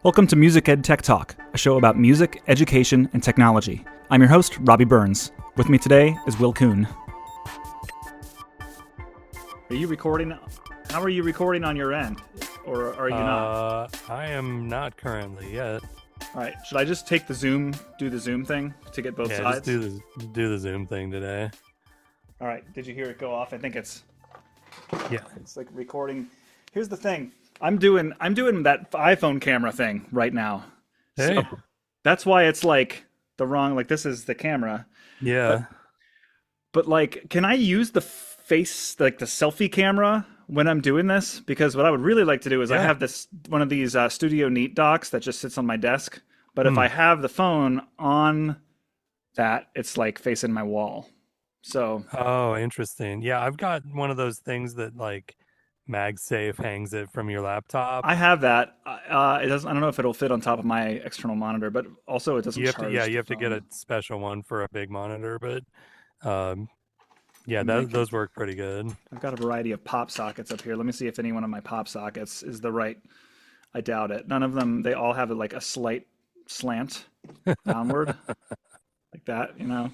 Welcome to Music Ed Tech Talk, a show about music, education, and technology. I'm your host, Robby Burns. With me today is Will Kuhn. Are you recording? How are you recording on your end? Or are you not? I am not currently yet. All right. Should I just take the Zoom, do the Zoom thing to get both sides? Just do the Zoom thing today. All right. Did you hear it go off? I think it's Yeah. it's like recording. Here's the thing. I'm doing that iPhone camera thing right now. Hey. So that's why it's like the wrong, like this is the camera. Yeah. But like, can I use the face, like the selfie camera when I'm doing this? Because what I would really like to do is I have this one of these Studio Neat docks that just sits on my desk. But if I have the phone on that, it's like facing my wall. So. Oh, interesting. Yeah, I've got one of those things that like MagSafe hangs it from your laptop. I have that. It doesn't. I don't know if it'll fit on top of my external monitor, but also it doesn't You have charge. you have to get a special one for a big monitor, but those work pretty good. I've got a variety of pop sockets up here. Let me see if any one of my pop sockets is the right. I doubt it. None of them. They all have like a slight slant downward, like that. You know.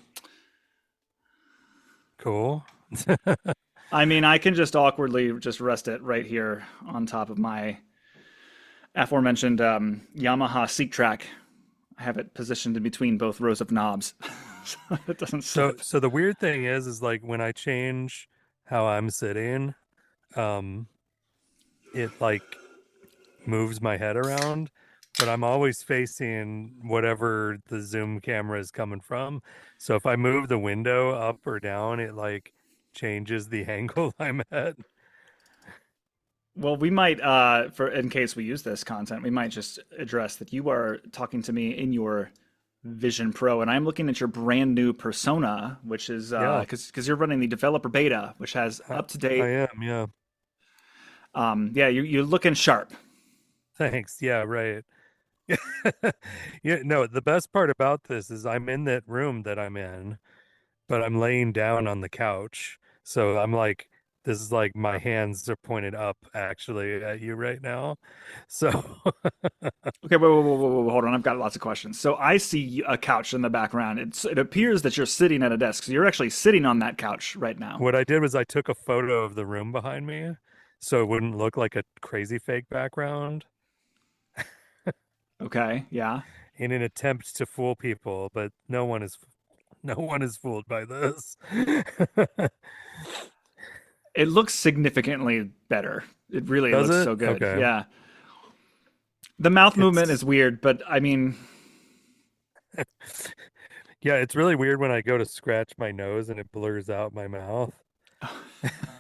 Cool. I mean, I can just awkwardly just rest it right here on top of my aforementioned Yamaha Seek Track. I have it positioned in between both rows of knobs. So it doesn't slip. So the weird thing is like when I change how I'm sitting, it like moves my head around, but I'm always facing whatever the zoom camera is coming from. So if I move the window up or down, it like changes the angle I'm at. Well, we might, for in case we use this content, we might just address that you are talking to me in your Vision Pro, and I'm looking at your brand new Persona, which is because you're running the developer beta, which has up to date. I am, yeah. Yeah, you're looking sharp. Thanks. Yeah, right. Yeah, no, the best part about this is I'm in that room that I'm in, but I'm laying down on the couch. So I'm like, this is like my hands are pointed up actually at you right now. So Okay, whoa, hold on. I've got lots of questions. So I see a couch in the background. It appears that you're sitting at a desk. So you're actually sitting on that couch right now. what I did was I took a photo of the room behind me so it wouldn't look like a crazy fake background Okay, yeah. in an attempt to fool people, but no one is fooled by this. It looks significantly better. It really Does looks it? so good. Okay. Yeah. The mouth movement It's is weird, but I mean, Yeah, it's really weird when I go to scratch my nose and it blurs out my mouth.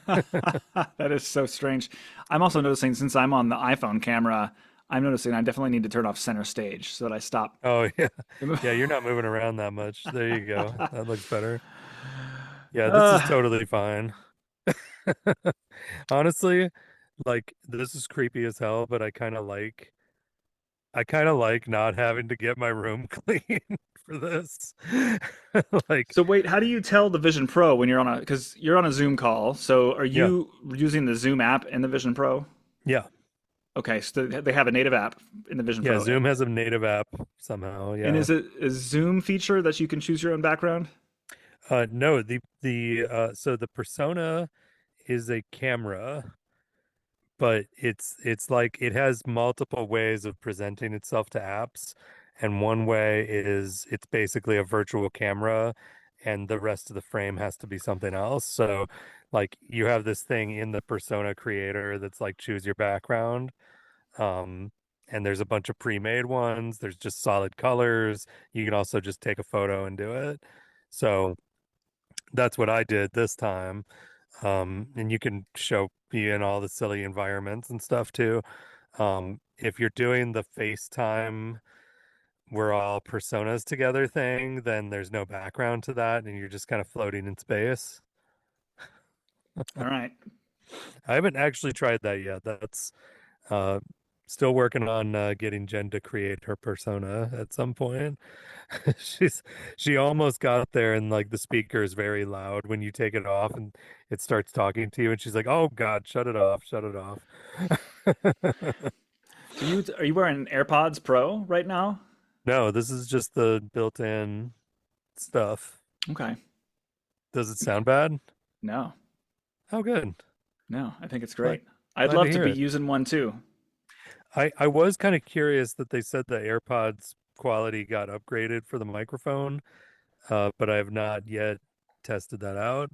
that is so strange. I'm also noticing since I'm on the iPhone camera, I'm noticing I definitely need to turn off center stage so that I stop. Oh yeah. Yeah, you're not moving around that much. There you go. That looks better. Yeah, this is Uh, totally fine. Honestly, like this is creepy as hell, but I kind of like not having to get my room clean for this. Like, so wait, how do you tell the Vision Pro when you're on because you're on a Zoom call? So are yeah. you using the Zoom app in the Vision Pro? Yeah. Okay, so they have a native app in the Vision Yeah, Pro. Zoom has a native app somehow. And Yeah. is it a Zoom feature that you can choose your own background? No, so the Persona is a camera, but it's like it has multiple ways of presenting itself to apps, and one way is it's basically a virtual camera, and the rest of the frame has to be something else. So, like you have this thing in the Persona creator that's like choose your background, and there's a bunch of pre-made ones. There's just solid colors. You can also just take a photo and do it. So that's what I did this time. And you can show me in all the silly environments and stuff too. If you're doing the FaceTime, we're all personas together thing, then there's no background to that, and you're just kind of floating in space. All right. I haven't actually tried that yet. That's uh, still working on getting Jen to create her persona at some point. She's she almost got there, and like the speaker is very loud when you take it off and it starts talking to you, and she's like, "Oh God, shut it off, shut it off." So are you wearing AirPods Pro right now? No, this is just the built-in stuff. Okay. Does it sound bad? No, Oh, good. no, I think it's Glad great. I'd glad to love to hear be it. using one too. I was kind of curious that they said the AirPods quality got upgraded for the microphone, but I have not yet tested that out.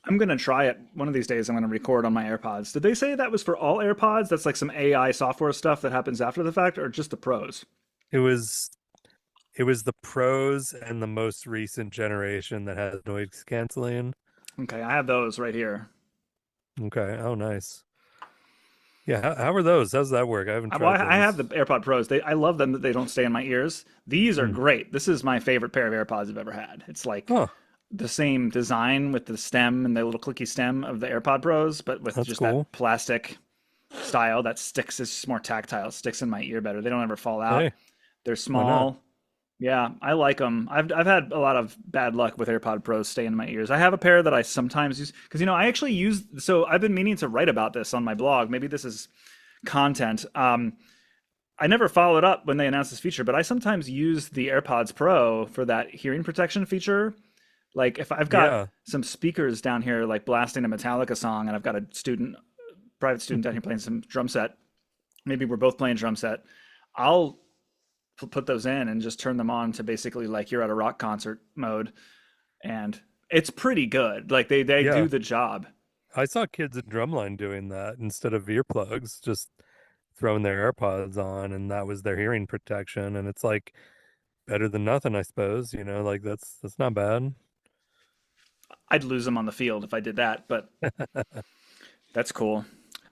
I'm gonna try it one of these days. I'm gonna record on my AirPods. Did they say that was for all AirPods? That's like some AI software stuff that happens after the fact, or just the pros? It was it was the Pros and the most recent generation that has noise canceling. Okay, I have those right here. Okay. Oh, nice. Yeah. How are those? How's that work? I haven't Well, tried I have the those. AirPod Pros. I love them that they don't stay in my ears. These are Hmm. great. This is my favorite pair of AirPods I've ever had. It's like Oh, the same design with the stem and the little clicky stem of the AirPod Pros, but with that's just cool. that plastic style that sticks. It's just more tactile. It sticks in my ear better. They don't ever fall out. Hey, They're why not? small. Yeah, I like them. I've had a lot of bad luck with AirPod Pros staying in my ears. I have a pair that I sometimes use because I actually use. So I've been meaning to write about this on my blog. Maybe this is content. I never followed up when they announced this feature, but I sometimes use the AirPods Pro for that hearing protection feature. Like if I've got Yeah. some speakers down here, like blasting a Metallica song, and I've got a private student down here playing some drum set. Maybe we're both playing drum set. I'll put those in and just turn them on to basically like you're at a rock concert mode, and it's pretty good. Like they do Yeah. the job. I saw kids at Drumline doing that instead of earplugs, just throwing their AirPods on, and that was their hearing protection. And it's like better than nothing, I suppose. Like that's not bad. I'd lose them on the field if I did that, but that's cool.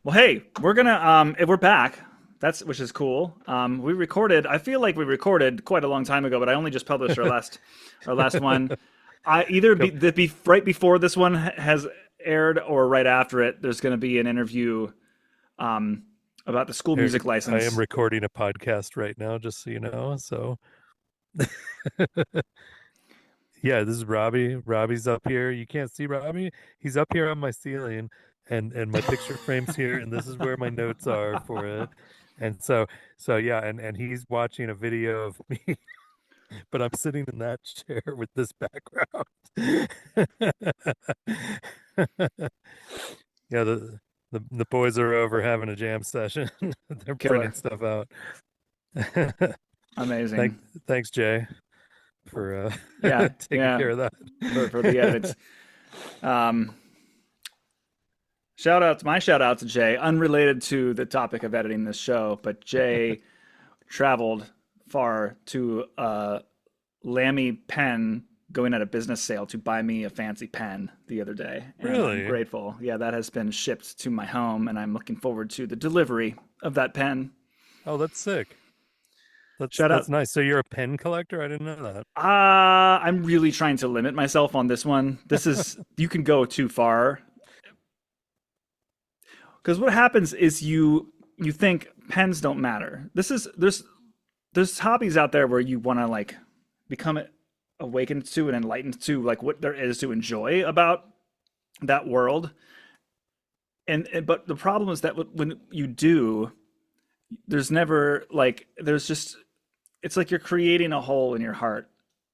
Well, hey, we're back. That's which is cool. We recorded. I feel like we recorded quite a long time ago, but I only just published our last one. I either Cool. be right before this one has aired or right after it. There's going to be an interview about the school music I am license. recording a podcast right now, just so you know. So yeah, this is Robby. Robby's up here. You can't see Robby. He's up here on my ceiling, and my picture frame's here, and this is where my notes are for it. And so yeah, and he's watching a video of me, but I'm sitting in that chair with this background. Yeah, the boys are over having a jam session. They're printing Killer, stuff out. amazing. Thanks, Jay, for Yeah, taking yeah. care of that. For the edits. Um, shout out to Jay, unrelated to the topic of editing this show, but Jay traveled far to Lamy pen going at a business sale to buy me a fancy pen the other day, and I'm Really? grateful. Yeah, that has been shipped to my home, and I'm looking forward to the delivery of that pen. Oh, that's sick. That's Shout that's out. nice. So you're a pen collector? I didn't know that. I'm really trying to limit myself on this one. This is you can go too far because what happens is you think pens don't matter. This is there's hobbies out there where you want to like become awakened to and enlightened to like what there is to enjoy about that world. And but the problem is that when you do, there's never like there's just it's like you're creating a hole in your heart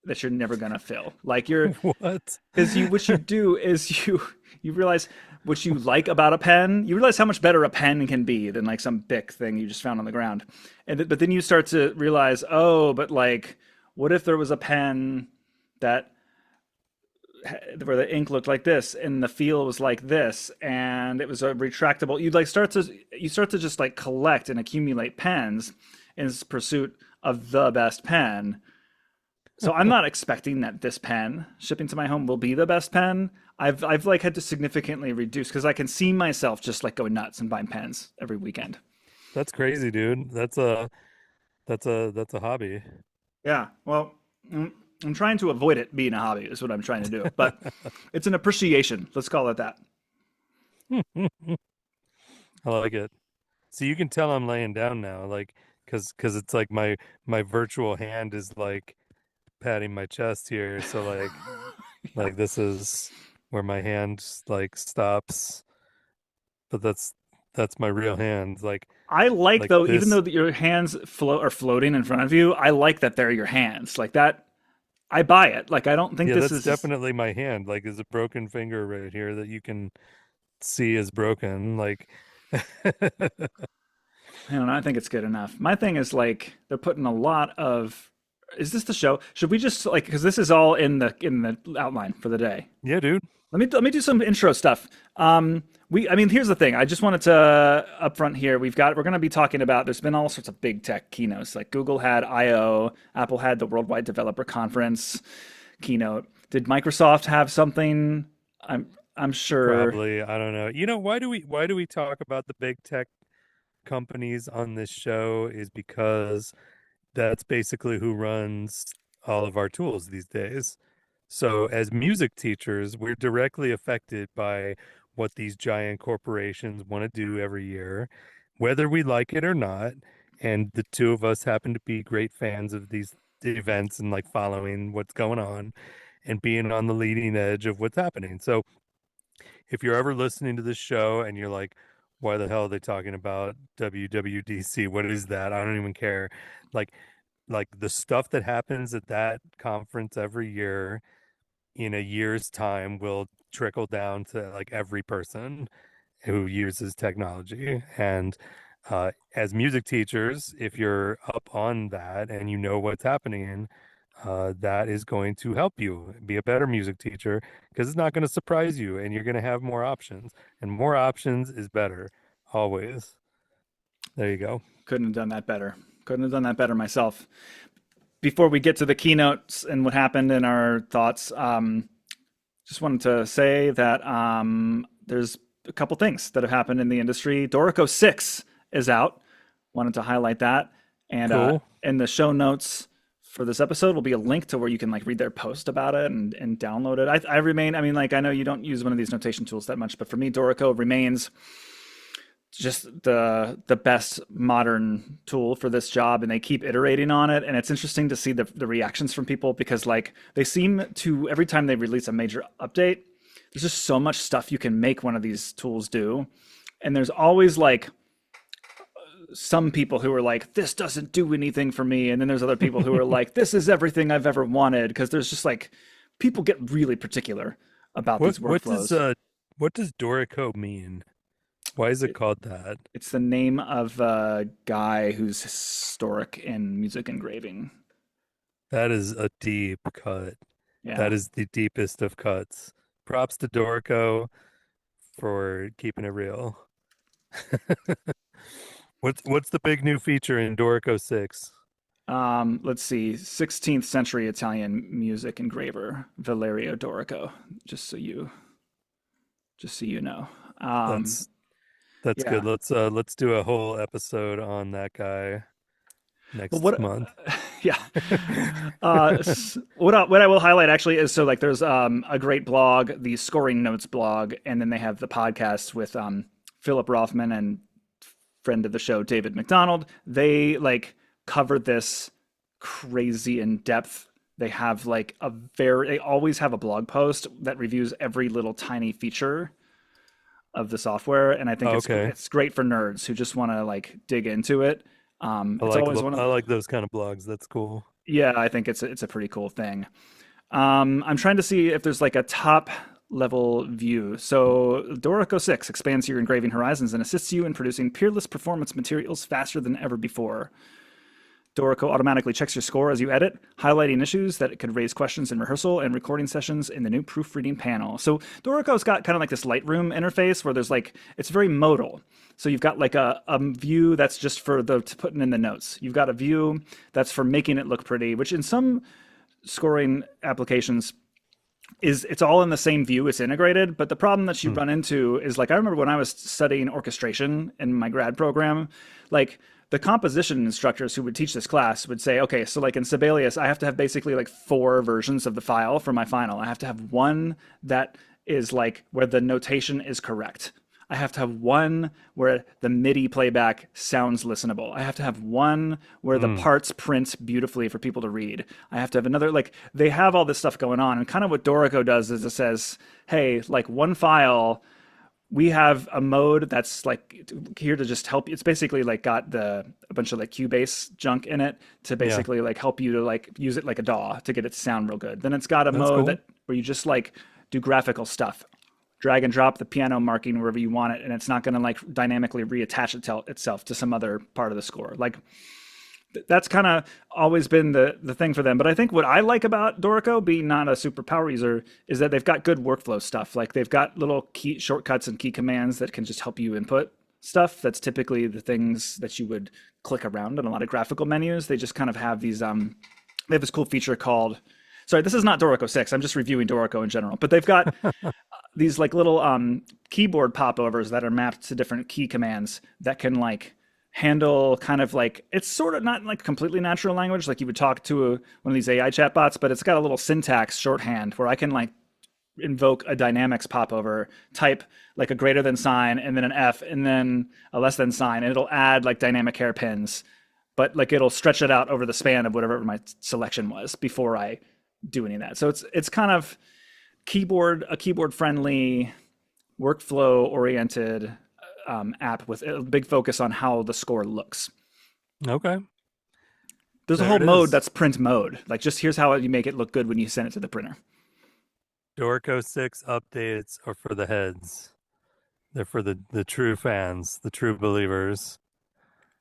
that you're never gonna fill. Like you're What? because you what you do is you realize what you like about a pen. You realize how much better a pen can be than like some Bic thing you just found on the ground. But then you start to realize, oh, but like, what if there was a pen that where the ink looked like this and the feel was like this and it was a retractable. You start to just like collect and accumulate pens in pursuit of the best pen. So I'm not expecting that this pen shipping to my home will be the best pen. I've like had to significantly reduce because I can see myself just like going nuts and buying pens every weekend. That's crazy, dude. That's a hobby. Yeah, well, I'm trying to avoid it being a hobby is what I'm trying to do, but it's an appreciation. Let's call it that. I like it. So you can tell I'm laying down now, like, cause it's like my virtual hand is like patting my chest here. So Yeah. like this is where my hand like stops. But That's my real hand. I like Like though, even this. though your hands float are floating in front of you, I like that they're your hands. Like that, I buy it. Like I don't think Yeah, this that's is. definitely my hand. Like, is a broken finger right here that you can see is broken. Like, I don't know. I think it's good enough. My thing is like they're putting a lot of. Is this the show? Should we just like because this is all in the outline for the day? yeah, dude. Let me do some intro stuff. I mean, here's the thing. I just wanted to upfront here. We're going to be talking about. There's been all sorts of big tech keynotes. Like Google had I/O, Apple had the Worldwide Developer Conference keynote. Did Microsoft have something? I'm sure. Probably. I don't know. Why do we talk about the big tech companies on this show is because that's basically who runs all of our tools these days. So, as music teachers, we're directly affected by what these giant corporations want to do every year, whether we like it or not. And the two of us happen to be great fans of these events and like following what's going on and being on the leading edge of what's happening. So, if you're ever listening to this show and you're like, why the hell are they talking about WWDC? What is that? I don't even care. Like, like the stuff that happens at that conference every year in a year's time will trickle down to like every person who uses technology. And as music teachers, if you're up on that and you know what's happening, that is going to help you be a better music teacher because it's not going to surprise you and you're going to have more options. And more options is better, always. There you go. Couldn't have done that better. Couldn't have done that better myself. Before we get to the keynotes and what happened in our thoughts, just wanted to say that there's a couple things that have happened in the industry. Dorico 6 is out. Wanted to highlight that. And Cool. in the show notes for this episode will be a link to where you can like read their post about it and download it. I remain, I mean, like I know you don't use one of these notation tools that much, but for me, Dorico remains just the best modern tool for this job, and they keep iterating on it. And it's interesting to see the reactions from people because like they seem to every time they release a major update, there's just so much stuff you can make one of these tools do. And there's always like some people who are like, this doesn't do anything for me. And then there's other people who are like, this is everything I've ever wanted. Because there's just like people get really particular about What these what does workflows. what does Dorico mean? Why is it called that? It's the name of a guy who's historic in music engraving. That is a deep cut. Yeah. That is the deepest of cuts. Props to Dorico for keeping it real. What's the big new feature in Dorico 6? Let's see. 16th century Italian music engraver Valerio Dorico. Just so you, just so you know. Um, That's that's yeah. good. Let's do a whole episode on that guy But next what? month. Yeah. What I will highlight actually is so like there's a great blog, the Scoring Notes blog, and then they have the podcast with Philip Rothman and friend of the show David MacDonald. They like cover this crazy in depth. They have like they always have a blog post that reviews every little tiny feature of the software, and I think Oh, okay. it's great for nerds who just want to like dig into it. It's always one I of like those kind of blogs. That's cool. yeah, I think it's a pretty cool thing. I'm trying to see if there's like a top level view. So Dorico 6 expands your engraving horizons and assists you in producing peerless performance materials faster than ever before. Dorico automatically checks your score as you edit, highlighting issues that could raise questions in rehearsal and recording sessions in the new proofreading panel. So Dorico's got kind of like this Lightroom interface where there's like, it's very modal. So you've got like a view that's just for the putting in the notes. You've got a view that's for making it look pretty, which in some scoring applications is it's all in the same view, it's integrated. But the problem that you Hmm. run into is like I remember when I was studying orchestration in my grad program, like the composition instructors who would teach this class would say, okay, so like in Sibelius, I have to have basically like four versions of the file for my final. I have to have one that is like where the notation is correct. I have to have one where the MIDI playback sounds listenable. I have to have one where the Hmm. parts print beautifully for people to read. I have to have another, like, they have all this stuff going on. And kind of what Dorico does is it says, hey, like one file we have a mode that's like here to just help you. It's basically like got a bunch of like Cubase junk in it to Yeah, basically like help you to like use it like a DAW to get it to sound real good. Then it's got a that's mode cool. that where you just like do graphical stuff, drag and drop the piano marking wherever you want it, and it's not going to like dynamically reattach itself to some other part of the score. Like that's kind of always been the thing for them. But I think what I like about Dorico, being not a super power user, is that they've got good workflow stuff. Like they've got little key shortcuts and key commands that can just help you input stuff. That's typically the things that you would click around in a lot of graphical menus. They just kind of have these. They have this cool feature called. Sorry, this is not Dorico 6. I'm just reviewing Dorico in general. But they've got these like little keyboard popovers that are mapped to different key commands that can like handle kind of like it's sort of not like completely natural language like you would talk to one of these AI chatbots, but it's got a little syntax shorthand where I can like invoke a dynamics popover, type like a greater than sign and then an F and then a less than sign, and it'll add like dynamic hairpins, but like it'll stretch it out over the span of whatever my selection was before I do any of that. So it's kind of keyboard friendly, workflow oriented app with a big focus on how the score looks. Okay, There's a there whole it mode is. that's print mode. Like just here's how you make it look good when you send it to the printer. Dorico 6 updates are for the heads. They're for the true fans, the true believers.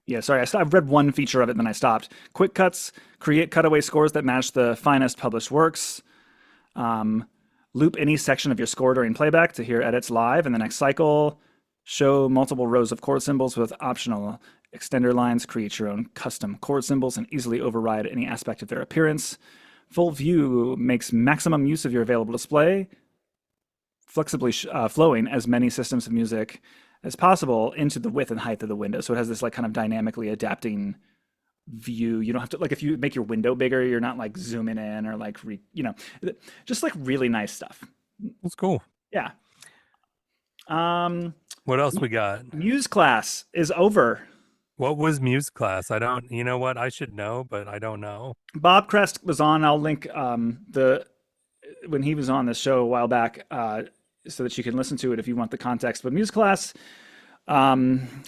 Yeah, sorry, I've read one feature of it, then I stopped. Quick cuts, create cutaway scores that match the finest published works. Um, Loop any section of your score during playback to hear edits live in the next cycle. Show multiple rows of chord symbols with optional extender lines. Create your own custom chord symbols and easily override any aspect of their appearance. Full view makes maximum use of your available display, flexibly flowing as many systems of music as possible into the width and height of the window. So it has this like kind of dynamically adapting view. You don't have to like if you make your window bigger, you're not like zooming in or like just like really nice stuff. That's cool. Yeah. Um, What else we got? MuseClass is over. What was MuseClass? I don't, you know what? I should know, but I don't know. Bob Crest was on. I'll link the when he was on this show a while back, so that you can listen to it if you want the context. But MuseClass,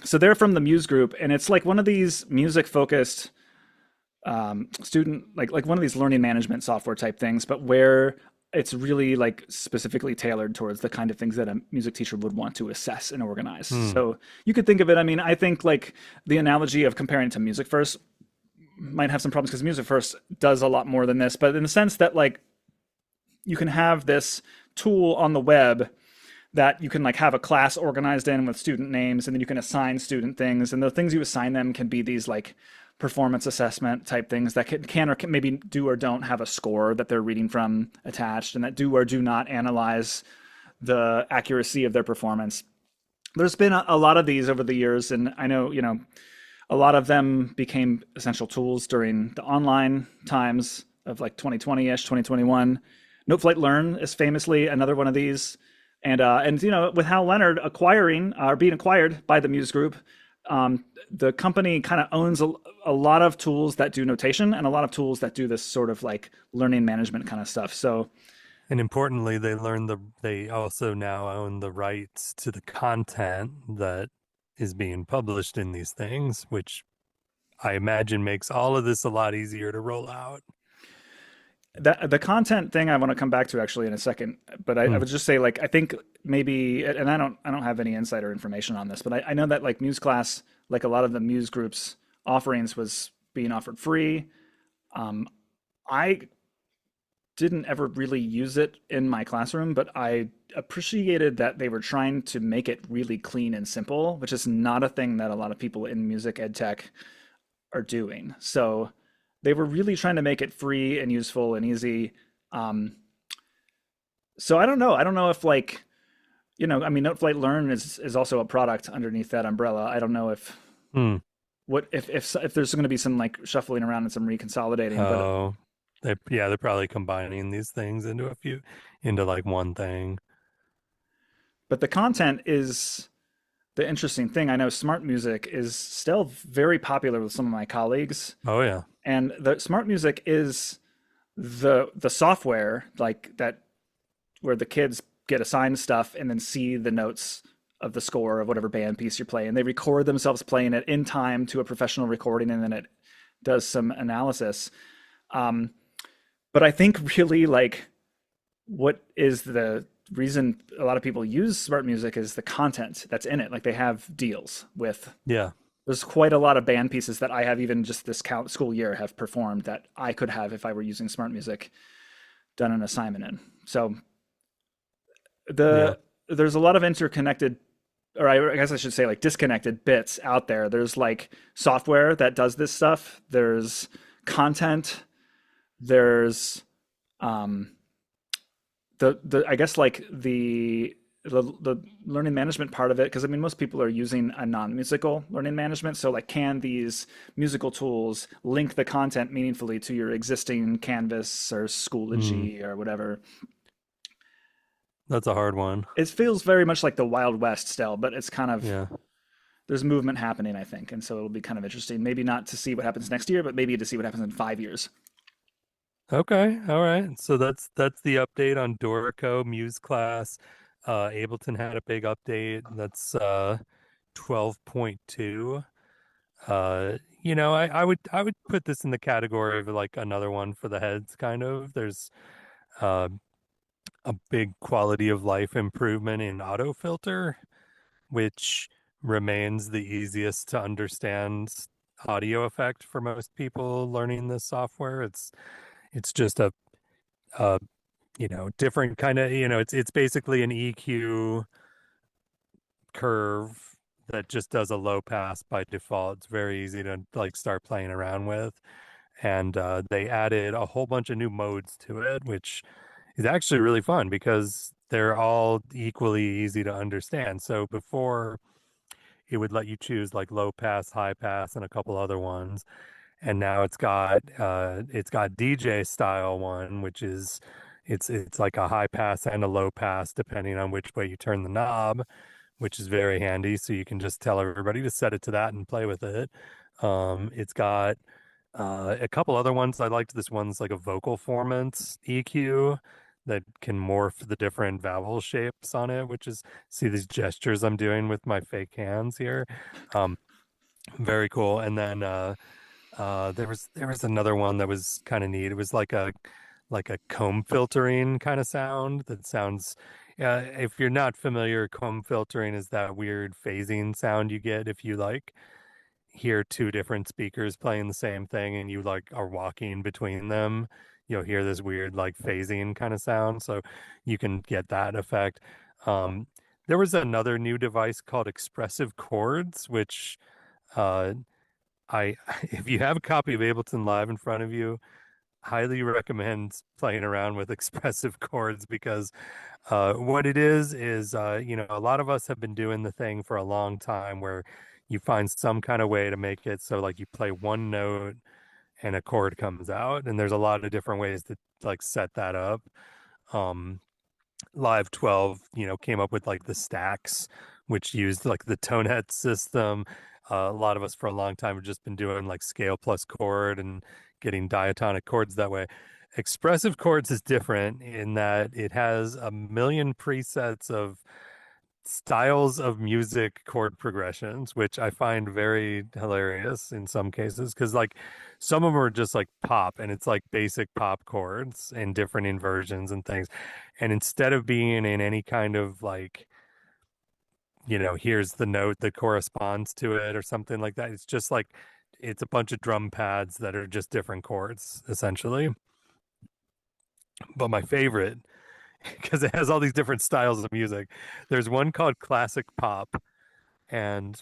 so they're from the Muse group, and it's like one of these music focused student like one of these learning management software type things, but where it's really like specifically tailored towards the kind of things that a music teacher would want to assess and organize. Hmm. So you could think of it. I mean, I think like the analogy of comparing it to Music First might have some problems because Music First does a lot more than this, but in the sense that like you can have this tool on the web that you can like have a class organized in with student names, and then you can assign student things, and the things you assign them can be these like performance assessment type things that can or can maybe do or don't have a score that they're reading from attached, and that do or do not analyze the accuracy of their performance. There's been a lot of these over the years, and I know a lot of them became essential tools during the online times of like 2020-ish, 2021. Note Flight Learn is famously another one of these. And with Hal Leonard acquiring or being acquired by the Muse Group, the company kind of owns a lot of tools that do notation and a lot of tools that do this sort of like learning management kind of stuff. So, And importantly, they also now own the rights to the content that is being published in these things, which I imagine makes all of this a lot easier to roll out. the content thing I want to come back to actually in a second, but I Hmm. would just say like I think maybe, and I don't have any insider information on this, but I know that like MuseClass, like a lot of the Muse Group's offerings, was being offered free. I didn't ever really use it in my classroom, but I appreciated that they were trying to make it really clean and simple, which is not a thing that a lot of people in music ed tech are doing. So they were really trying to make it free and useful and easy. Um, so I don't know. I don't know if like, I mean, Note Flight Learn is also a product underneath that umbrella. I don't know if Hmm. what if there's going to be some like shuffling around and some reconsolidating, but Oh, they're probably combining these things into like one thing. the content is the interesting thing. I know SmartMusic is still very popular with some of my colleagues, Oh yeah. and the SmartMusic is the software like that where the kids get assigned stuff and then see the notes of the score of whatever band piece you're playing. They record themselves playing it in time to a professional recording, and then it does some analysis. Um, but I think really like what is the reason a lot of people use smart music is the content that's in it. Like they have deals with, Yeah. there's quite a lot of band pieces that I have even just this count school year have performed that I could have if I were using smart music done an assignment in. So Yeah. there's a lot of interconnected, or I guess I should say like disconnected bits out there. There's like software that does this stuff. There's content. There's um, the I guess like the learning management part of it, because I mean most people are using a non-musical learning management. So like, can these musical tools link the content meaningfully to your existing Canvas or Mm, Schoology or whatever? that's a hard one. It feels very much like the Wild West still, but it's kind of, Yeah. there's movement happening, I think, and so it'll be kind of interesting. Maybe not to see what happens next year, but maybe to see what happens in 5 years. Okay. All right. So that's the update on Dorico, MuseClass. Ableton had a big update. That's 12.2. I would put this in the category of like another one for the heads kind of. There's uh a big quality of life improvement in autofilter, which remains the easiest to understand audio effect for most people learning this software. It's just a different kind of, it's basically an EQ curve that just does a low pass by default. It's very easy to like start playing around with. And they added a whole bunch of new modes to it, which is actually really fun because they're all equally easy to understand. So before it would let you choose like low pass, high pass, and a couple other ones. And now it's got DJ style one, which is it's like a high pass and a low pass depending on which way you turn the knob, which is very handy. So you can just tell everybody to set it to that and play with it. It's got a couple other ones. I liked this one's like a vocal formants EQ that can morph the different vowel shapes on it, which is see these gestures I'm doing with my fake hands here. Um, Very cool. And then there was another one that was kind of neat. It was like a comb filtering kind of sound that sounds if you're not familiar, comb filtering is that weird phasing sound you get if you like hear two different speakers playing the same thing and you like are walking between them. You'll hear this weird like phasing kind of sound. So you can get that effect. Um, there was another new device called Expressive Chords, which uh, I if you have a copy of Ableton Live in front of you, highly recommend playing around with expressive chords because what it is a lot of us have been doing the thing for a long time where you find some kind of way to make it so like you play one note and a chord comes out, and there's a lot of different ways to like set that up. Um, Live 12, came up with like the stacks, which used like the tonehead system. A lot of us for a long time have just been doing like scale plus chord and getting diatonic chords that way. Expressive chords is different in that it has a million presets of styles of music chord progressions, which I find very hilarious in some cases because like some of them are just like pop and it's like basic pop chords and different inversions and things. And instead of being in any kind of like, here's the note that corresponds to it or something like that, it's just like it's a bunch of drum pads that are just different chords essentially. But my favorite, because it has all these different styles of music, there's one called classic pop. And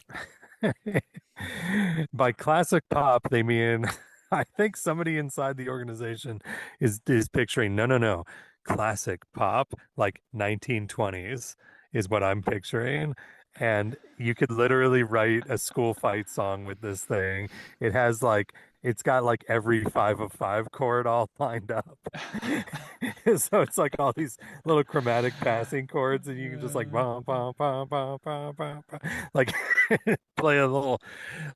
by classic pop, they mean I think somebody inside the organization is picturing no, classic pop like 1920s is what I'm picturing. And you could literally write a school fight song with this thing. It has like it's got like every 5 of 5 chord all lined up. So it's like all these little chromatic passing chords, and you can just like bum, bum, bum, bum, bum, bum, bum, like play a little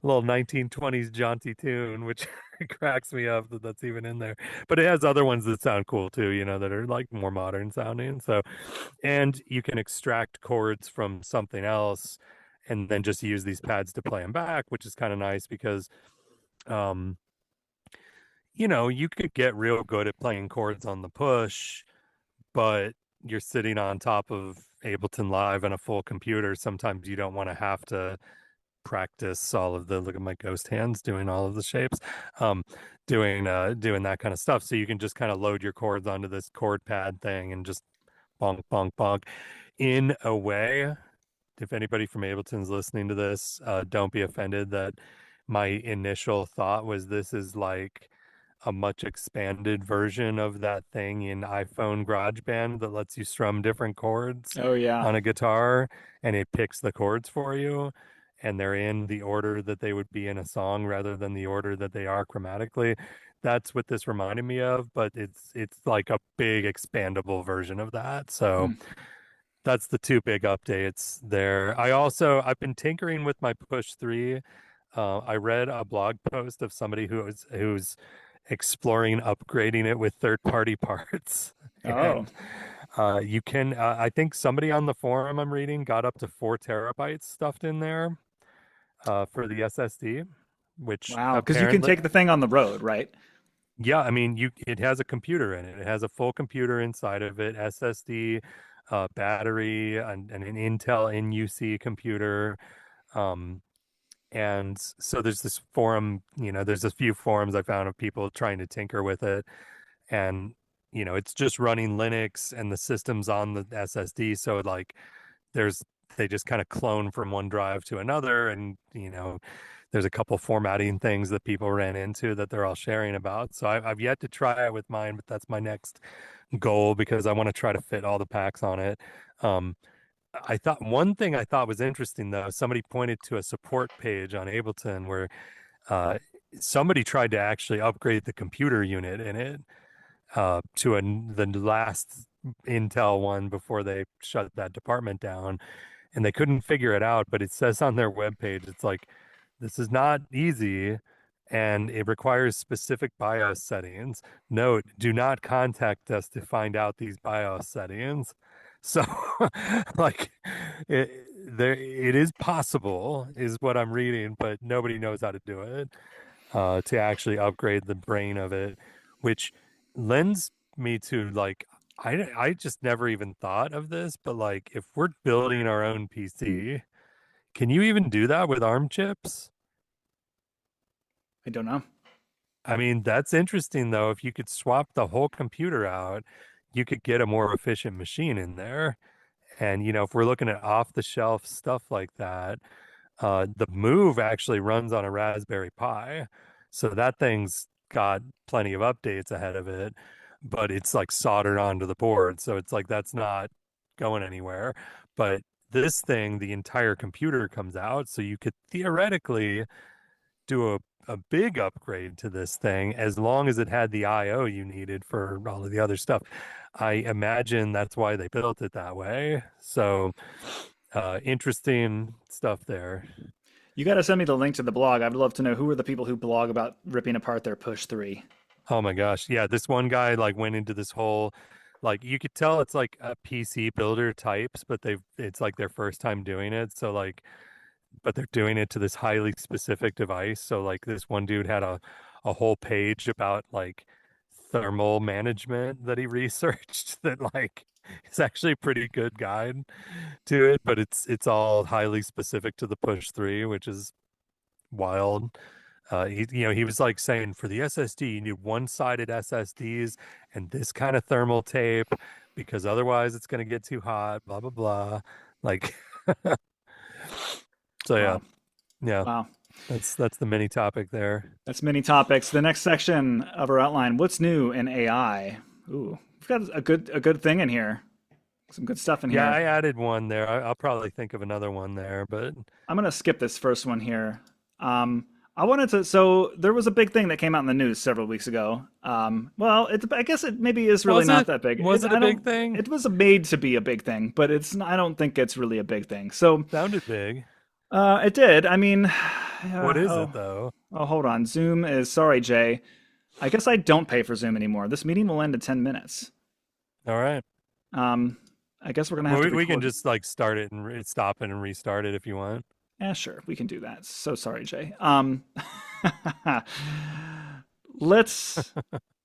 1920s jaunty tune, which cracks me up that that's even in there. But it has other ones that sound cool too, that are like more modern sounding. So, and you can extract chords from something else and then just use these pads to play them back, which is kind of nice because um you could get real good at playing chords on the push, but you're sitting on top of Ableton Live and a full computer. Sometimes you don't want to have to practice all of the, look at my ghost hands doing all of the shapes, um doing that kind of stuff. So you can just kind of load your chords onto this chord pad thing and just bonk bonk bonk. In a way, if anybody from Ableton's listening to this, don't be offended that my initial thought was this is like a much expanded version of that thing in iPhone GarageBand that lets you strum different chords Oh yeah. on a guitar, and it picks the chords for you, and they're in the order that they would be in a song rather than the order that they are chromatically. That's what this reminded me of, but it's like a big expandable version of that. So Hmm. that's the two big updates there. I've been tinkering with my Push 3. I read a blog post of somebody who's exploring upgrading it with third-party parts. Oh, And you can I think somebody on the forum I'm reading got up to 4 terabytes stuffed in there for the SSD, which wow. Because you can apparently, take the thing on the road, right? yeah, I mean, it has a computer in it. It has a full computer inside of it, SSD, battery, and an Intel NUC computer. Um, and so there's this forum, there's a few forums I found of people trying to tinker with it. And, it's just running Linux and the system's on the SSD. So like there's they just kind of clone from one drive to another, and there's a couple formatting things that people ran into that they're all sharing about. So I've yet to try it with mine, but that's my next goal because I want to try to fit all the packs on it. um I thought one thing I thought was interesting though, somebody pointed to a support page on Ableton where uh somebody tried to actually upgrade the computer unit in it the last Intel one before they shut that department down, and they couldn't figure it out. But it says on their webpage, it's like, this is not easy and it requires specific BIOS settings. Note, do not contact us to find out these BIOS settings. So, like, it is possible, is what I'm reading, but nobody knows how to do it to actually upgrade the brain of it, which lends me to like, I just never even thought of this, but like if we're building our own PC, can you even do that with ARM chips? I don't know. I mean, that's interesting though. If you could swap the whole computer out, you could get a more efficient machine in there. And if we're looking at off the shelf stuff like that, the Move actually runs on a Raspberry Pi. So that thing's got plenty of updates ahead of it, but it's like soldered onto the board. So it's like that's not going anywhere. But this thing, the entire computer comes out. So you could theoretically do a big upgrade to this thing as long as it had the IO you needed for all of the other stuff. I imagine that's why they built it that way. So interesting stuff there. You got to send me the link to the blog. I'd love to know who are the people who blog about ripping apart their Push 3. Oh my gosh. Yeah, this one guy like went into this whole, like, you could tell it's like a PC builder types, but it's like their first time doing it. So like, but they're doing it to this highly specific device. So like this one dude had a whole page about like thermal management that he researched that like is actually a pretty good guide to it, but it's all highly specific to the Push 3, which is wild. He was like saying for the SSD, you need one-sided SSDs and this kind of thermal tape because otherwise it's going to get too hot, blah, blah, blah. Like, so yeah, Wow. yeah, Wow. that's the mini topic there. That's many topics. The next section of our outline, what's new in AI? Ooh, we've got a good thing in here. Some good stuff in Yeah, here. I added one there. I'll probably think of another one there, but I'm gonna skip this first one here. I wanted to. So there was a big thing that came out in the news several weeks ago. Well, I guess it maybe is really Was not it? that big. Was it a I big don't. thing? It was made to be a big thing, but I don't think it's really a big thing. So, Sounded big. it did. I mean, What is it oh, though? oh, hold on. Zoom is sorry, Jay. I guess I don't pay for Zoom anymore. This meeting will end in 10 minutes. All right. Um, I guess we're gonna have Well, to we can record. just like start it and stop it and restart it if you want. Yeah, sure, we can do that. So sorry, Jay. Let's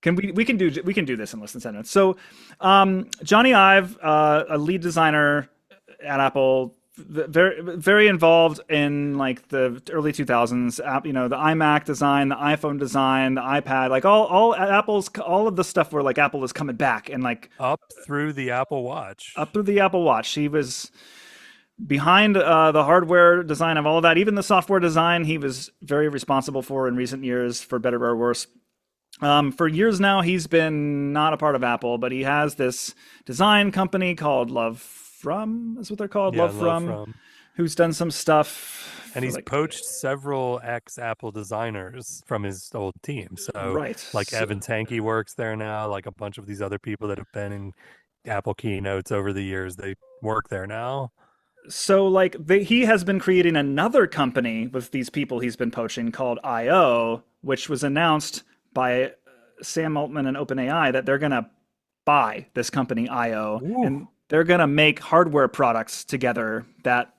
can we can do this in less than 10 minutes. So, Jony Ive, a lead designer at Apple, very involved in like the early 2000s. You know, the iMac design, the iPhone design, the iPad, like all of the stuff where like Apple is coming back and like Up through the Apple up Watch. through the Apple Watch. He was behind the hardware design of all of that, even the software design. He was very responsible for in recent years, for better or worse. For years now, he's been not a part of Apple, but he has this design company called Love From, is what they're called, Yeah, Love love From, from. who's done some stuff And for he's like, poached several ex-Apple designers from his old team. So right. like So, Evan Tankey works there now, like a bunch of these other people that have been in Apple keynotes over the years, they work there now. so like he has been creating another company with these people he's been poaching called IO, which was announced by Sam Altman and OpenAI that they're going to buy this company IO, Ooh. and they're going to make hardware products together. That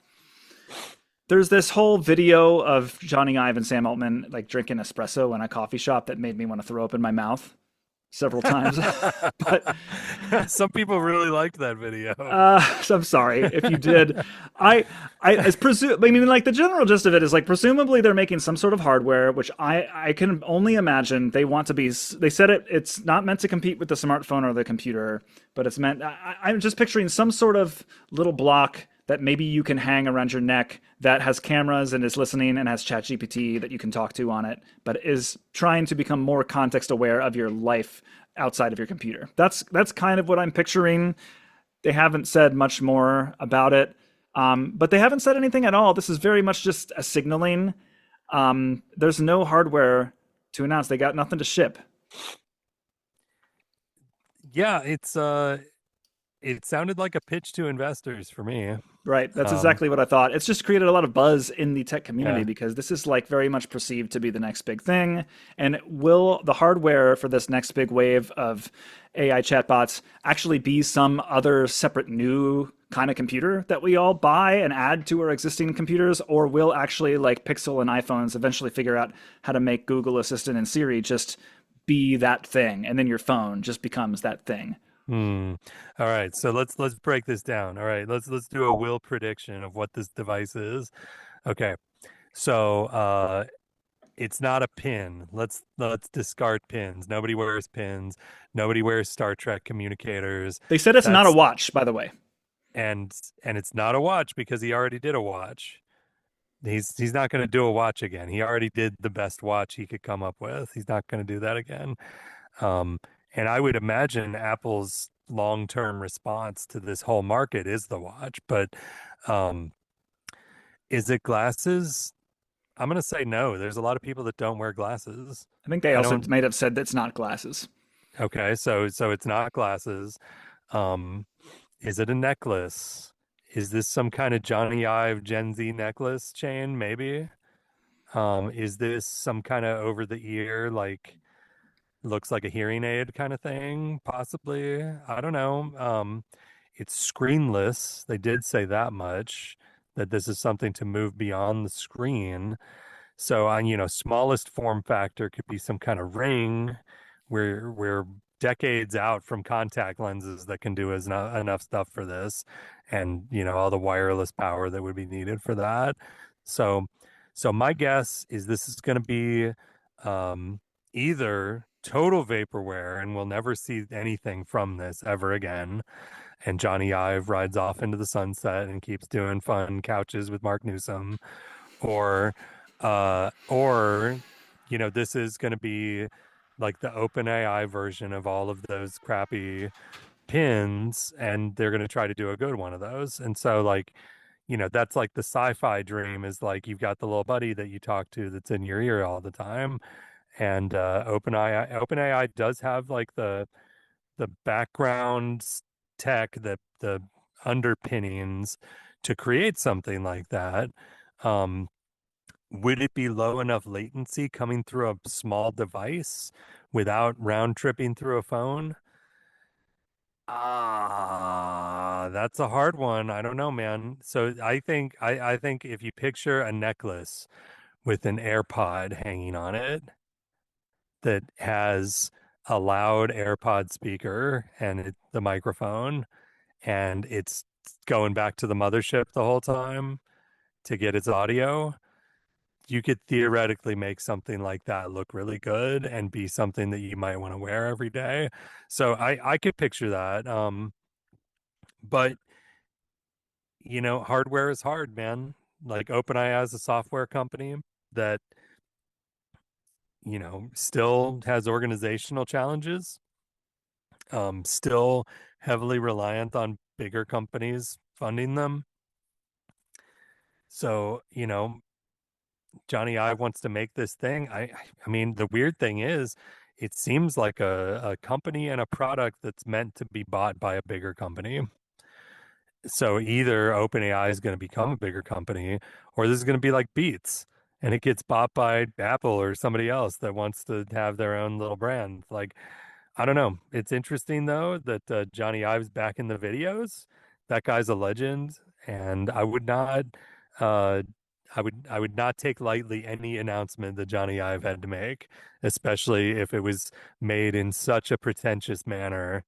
there's this whole video of Jony Ive and Sam Altman like drinking espresso in a coffee shop that made me want to throw up in my mouth several times. But Some people really liked that video. I'm sorry if you did. I as presume. I mean, like the general gist of it is like presumably they're making some sort of hardware, which I can only imagine they want to be. They said it's not meant to compete with the smartphone or the computer, but it's meant. I'm just picturing some sort of little block that maybe you can hang around your neck that has cameras and is listening and has ChatGPT that you can talk to on it, but is trying to become more context aware of your life outside of your computer. That's kind of what I'm picturing. They haven't said much more about it, but they haven't said anything at all. This is very much just a signaling. There's no hardware to announce. They got nothing to ship. Yeah, it sounded like a pitch to investors for me. Right. That's Um, exactly what I thought. It's just created a lot of buzz in the tech community yeah. because this is like very much perceived to be the next big thing. And will the hardware for this next big wave of AI chatbots actually be some other separate new kind of computer that we all buy and add to our existing computers? Or will actually like Pixel and iPhones eventually figure out how to make Google Assistant and Siri just be that thing? And then your phone just becomes that thing. Hmm. All right, so let's break this down. All right, let's do a will prediction of what this device is. Okay. So, it's not a pin. Let's discard pins. Nobody wears pins. Nobody wears Star Trek communicators. They said it's not a That's watch, by the way. and it's not a watch because he already did a watch. He's not going to do a watch again. He already did the best watch he could come up with. He's not going to do that again. Um, and I would imagine Apple's long-term response to this whole market is the watch, but um, is it glasses? I'm going to say no. There's a lot of people that don't wear glasses. I think they I also don't. might have said that's not glasses. Okay, so it's not glasses. Um, is it a necklace? Is this some kind of Johnny Ive Gen Z necklace chain? Maybe. Is this some kind of over the ear, like looks like a hearing aid kind of thing? Possibly. I don't know. It's screenless. They did say that much, that this is something to move beyond the screen. So on, smallest form factor could be some kind of ring. We're decades out from contact lenses that can do enough stuff for this, and all the wireless power that would be needed for that. So, so my guess is this is going to be um, either total vaporware, and we'll never see anything from this ever again. And Johnny Ive rides off into the sunset and keeps doing fun couches with Mark Newsom, or this is going to be like the OpenAI version of all of those crappy pins, and they're going to try to do a good one of those. And so, like, that's like the sci-fi dream is like you've got the little buddy that you talk to that's in your ear all the time. And OpenAI does have like the background tech, the underpinnings to create something like that. Um, would it be low enough latency coming through a small device without round tripping through a phone? That's a hard one. I don't know, man. So I think if you picture a necklace with an AirPod hanging on it that has a loud AirPod speaker and the microphone, and it's going back to the mothership the whole time to get its audio, you could theoretically make something like that look really good and be something that you might want to wear every day. So I could picture that. But hardware is hard, man. Like OpenAI is a software company that, still has organizational challenges, still heavily reliant on bigger companies funding them. So, Johnny Ive wants to make this thing. I mean, the weird thing is, it seems like a company and a product that's meant to be bought by a bigger company. So either OpenAI is going to become a bigger company, or this is going to be like Beats, and it gets bought by Apple or somebody else that wants to have their own little brand. Like, I don't know. It's interesting though that Johnny Ive's back in the videos. That guy's a legend, and uh, I would not take lightly any announcement that Johnny Ive had to make, especially if it was made in such a pretentious manner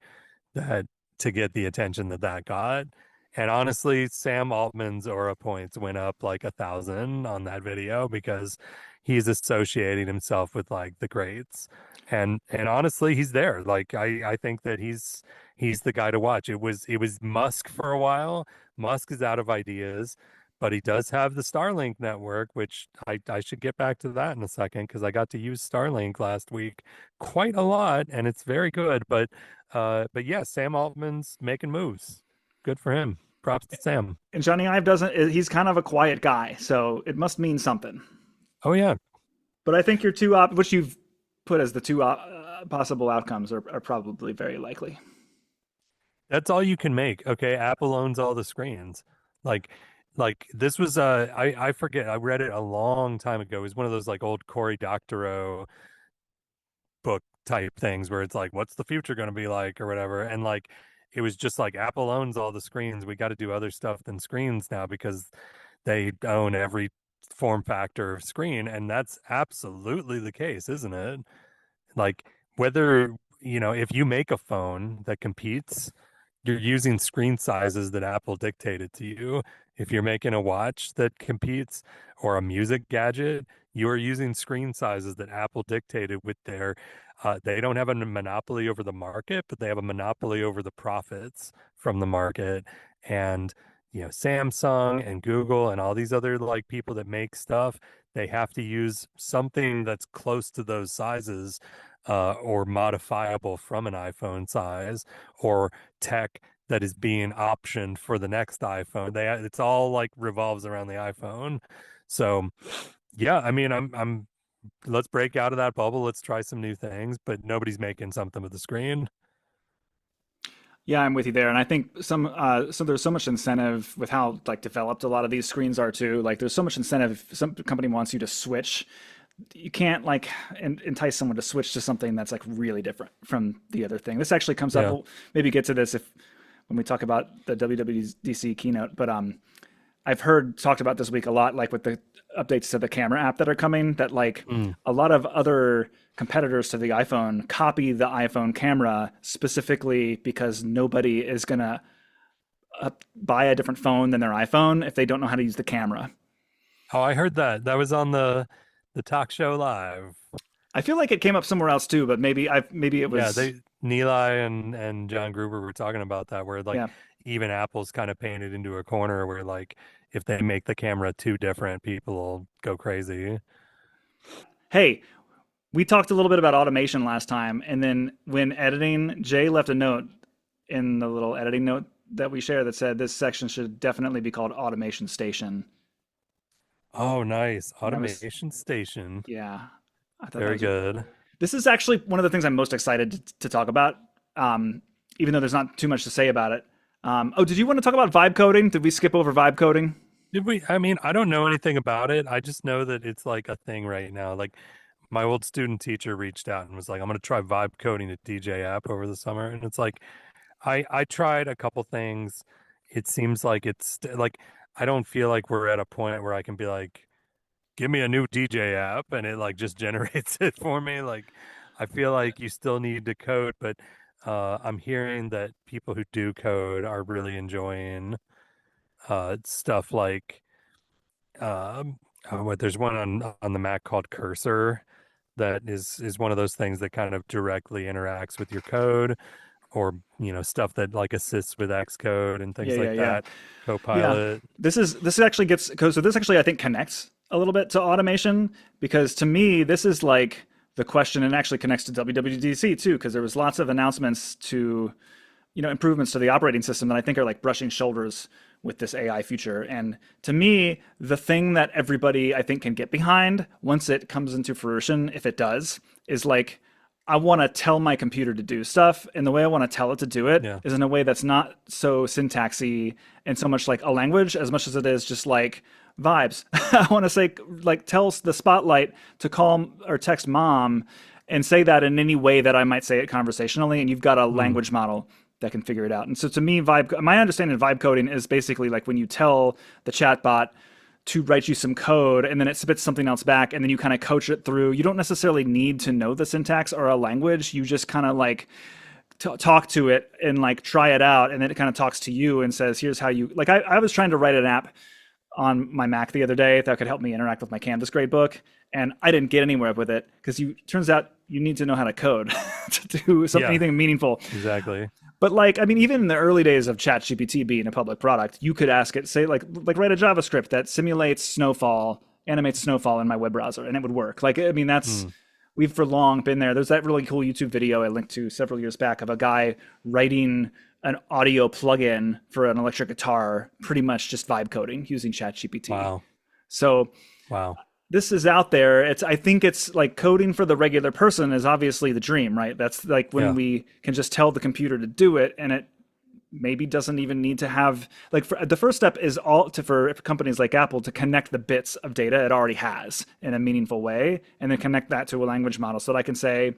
that to get the attention that got. And honestly, Sam Altman's Aura points went up like 1,000 on that video because he's associating himself with like the greats. And honestly, he's there. Like I think that he's the guy to watch. It was Musk for a while. Musk is out of ideas, but he does have the Starlink network, which I should get back to that in a second because I got to use Starlink last week quite a lot, and it's very good. But yeah, Sam Altman's making moves. Good for him. Props to Sam. And Johnny Ive doesn't. He's kind of a quiet guy, so it must mean something. Oh yeah, But I think your two which you've put as the two possible outcomes are probably very likely. that's all you can make. Okay, Apple owns all the screens. Like like this was I forget. I read it a long time ago. It was one of those like old Cory Doctorow book type things where it's like, what's the future going to be like or whatever. And like, it was just like Apple owns all the screens. We got to do other stuff than screens now because they own every form factor of screen. And that's absolutely the case, isn't it? Like, whether, if you make a phone that competes, you're using screen sizes that Apple dictated to you. If you're making a watch that competes or a music gadget, you are using screen sizes that Apple dictated with they don't have a monopoly over the market, but they have a monopoly over the profits from the market. And, Samsung and Google and all these other like people that make stuff, they have to use something that's close to those sizes or modifiable from an iPhone size or tech that is being optioned for the next iPhone. It's all like revolves around the iPhone. So yeah, I mean, I'm let's break out of that bubble. Let's try some new things, but nobody's making something with the screen. Yeah, I'm with you there, and I think so there's so much incentive with how like developed a lot of these screens are too. Like there's so much incentive if some company wants you to switch. You can't like entice someone to switch to something that's like really different from the other thing. This actually comes up. Yeah. We'll maybe get to this if when we talk about the WWDC keynote, but I've heard talked about this week a lot, like with the updates to the camera app that are coming, that like Mm. a lot of other competitors to the iPhone copy the iPhone camera specifically because nobody is gonna buy a different phone than their iPhone if they don't know how to use the camera. Oh, I heard that. That was on the talk show live. I feel like it came up somewhere else too, but maybe it Yeah, was they Neeli and John Gruber were talking about that, where like yeah. even Apple's kind of painted into a corner where like if they make the camera too different, people will go crazy. Hey, we talked a little bit about automation last time, and then when editing, Jay left a note in the little editing note that we share that said this section should definitely be called Automation Station. Oh, nice. And I was, Automation station. yeah, I thought that Very was. good. This is actually one of the things I'm most excited to talk about, even though there's not too much to say about it. Oh, did you want to talk about vibe coding? Did we skip over vibe coding? Did we? I mean, I don't know anything about it. I just know that it's like a thing right now. Like my old student teacher reached out and was like, "I'm going to try vibe coding a DJ app over the summer." And it's like, I tried a couple things. It seems like like I don't feel like we're at a point where I can be like, "Give me a new DJ app," and it like just generates it for me. Like I feel like you still need to code, but I'm hearing that people who do code are really enjoying stuff like what there's one on the Mac called Cursor that is one of those things that kind of directly interacts with your code, or stuff that like assists with Xcode and Yeah, things yeah, like yeah. that. Yeah, Copilot. this actually gets so this actually I think connects a little bit to automation because to me this is like the question and actually connects to WWDC too because there was lots of announcements to improvements to the operating system that I think are like brushing shoulders with this AI future. And to me, the thing that everybody I think can get behind once it comes into fruition, if it does, is like I want to tell my computer to do stuff, and the way I want to tell it to do it Yeah. is in a way that's not so syntaxy and so much like a language as much as it is just like vibes. I want to say like tells the spotlight to call or text mom and say that in any way that I might say it conversationally, and you've got a Hmm. language model that can figure it out. And so to me, my understanding of vibe coding is basically like when you tell the chatbot to write you some code and then it spits something else back and then you kind of coach it through. You don't necessarily need to know the syntax or a language. You just kind of like talk to it and like try it out and then it kind of talks to you and says, here's how you like I was trying to write an app on my Mac the other day that could help me interact with my Canvas gradebook, and I didn't get anywhere with it because you turns out you need to know how to code to do something Yeah, anything meaningful. exactly. But like, I mean, even in the early days of ChatGPT being a public product, you could ask it, say, like write a JavaScript that simulates snowfall, animates snowfall in my web browser, and it would work. Like, I mean, that's Hmm. we've for long been there. There's that really cool YouTube video I linked to several years back of a guy writing an audio plugin for an electric guitar, pretty much just vibe coding using ChatGPT. Wow. So Wow. this is out there. It's I think it's like coding for the regular person is obviously the dream, right? That's like when Yeah. we can just tell the computer to do it and it maybe doesn't even need to have like the first step is all to for companies like Apple to connect the bits of data it already has in a meaningful way and then connect that to a language model so that I can say,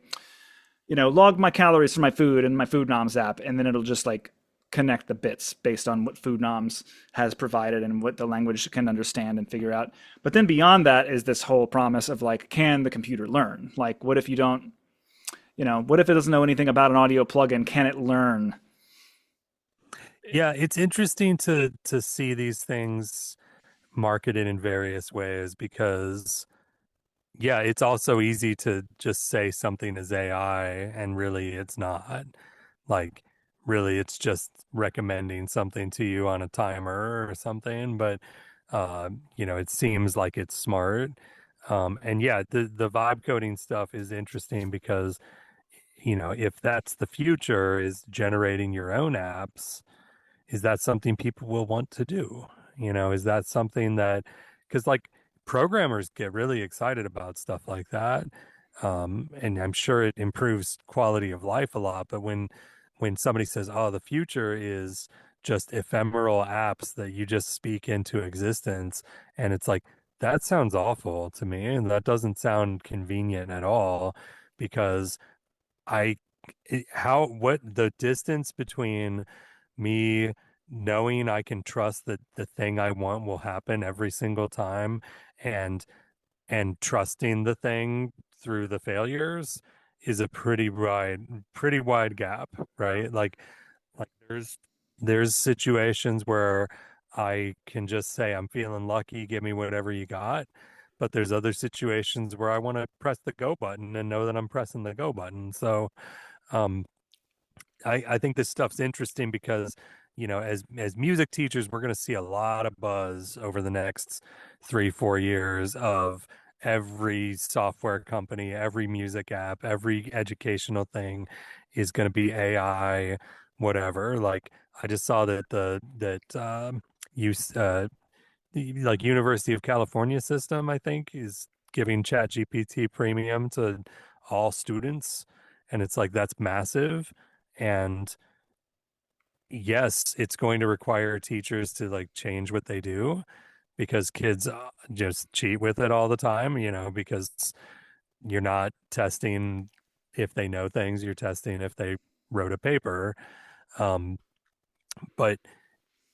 log my calories for my food in my FoodNoms app and then it'll just like connect the bits based on what FoodNoms has provided and what the language can understand and figure out. But then beyond that is this whole promise of like, can the computer learn? Like, what if you don't, what if it doesn't know anything about an audio plugin? Can it learn? Yeah, it's interesting to see these things marketed in various ways because yeah, it's also easy to just say something is AI and really it's not. Like, really, it's just recommending something to you on a timer or something, but it seems like it's smart. And yeah, the vibe coding stuff is interesting because, if that's the future is generating your own apps, is that something people will want to do? Is that something that, because like programmers get really excited about stuff like that. And I'm sure it improves quality of life a lot. But when somebody says, oh, the future is just ephemeral apps that you just speak into existence, and it's like, that sounds awful to me. And that doesn't sound convenient at all because I, what the distance between me knowing I can trust that the thing I want will happen every single time and trusting the thing through the failures is a pretty wide gap, right? Like there's situations where I can just say I'm feeling lucky, give me whatever you got. But there's other situations where I want to press the go button and know that I'm pressing the go button. So um I think this stuff's interesting because, as music teachers, we're going to see a lot of buzz over the next 3, 4 years of every software company, every music app, every educational thing is going to be AI, whatever. Like, I just saw that use the like University of California system, I think, is giving ChatGPT premium to all students, and it's like that's massive. And yes, it's going to require teachers to like change what they do because kids just cheat with it all the time, because you're not testing if they know things, you're testing if they wrote a paper. Um, but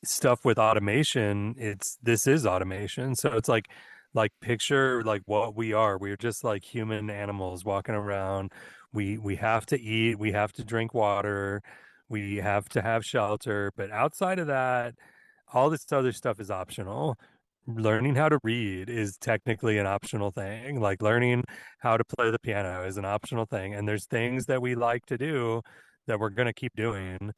stuff with automation, this is automation. So it's like picture like what we are. We're just like human animals walking around. We have to eat, we have to drink water, we have to have shelter, but outside of that, all this other stuff is optional. Learning how to read is technically an optional thing. Like learning how to play the piano is an optional thing. And there's things that we like to do that we're going to keep doing.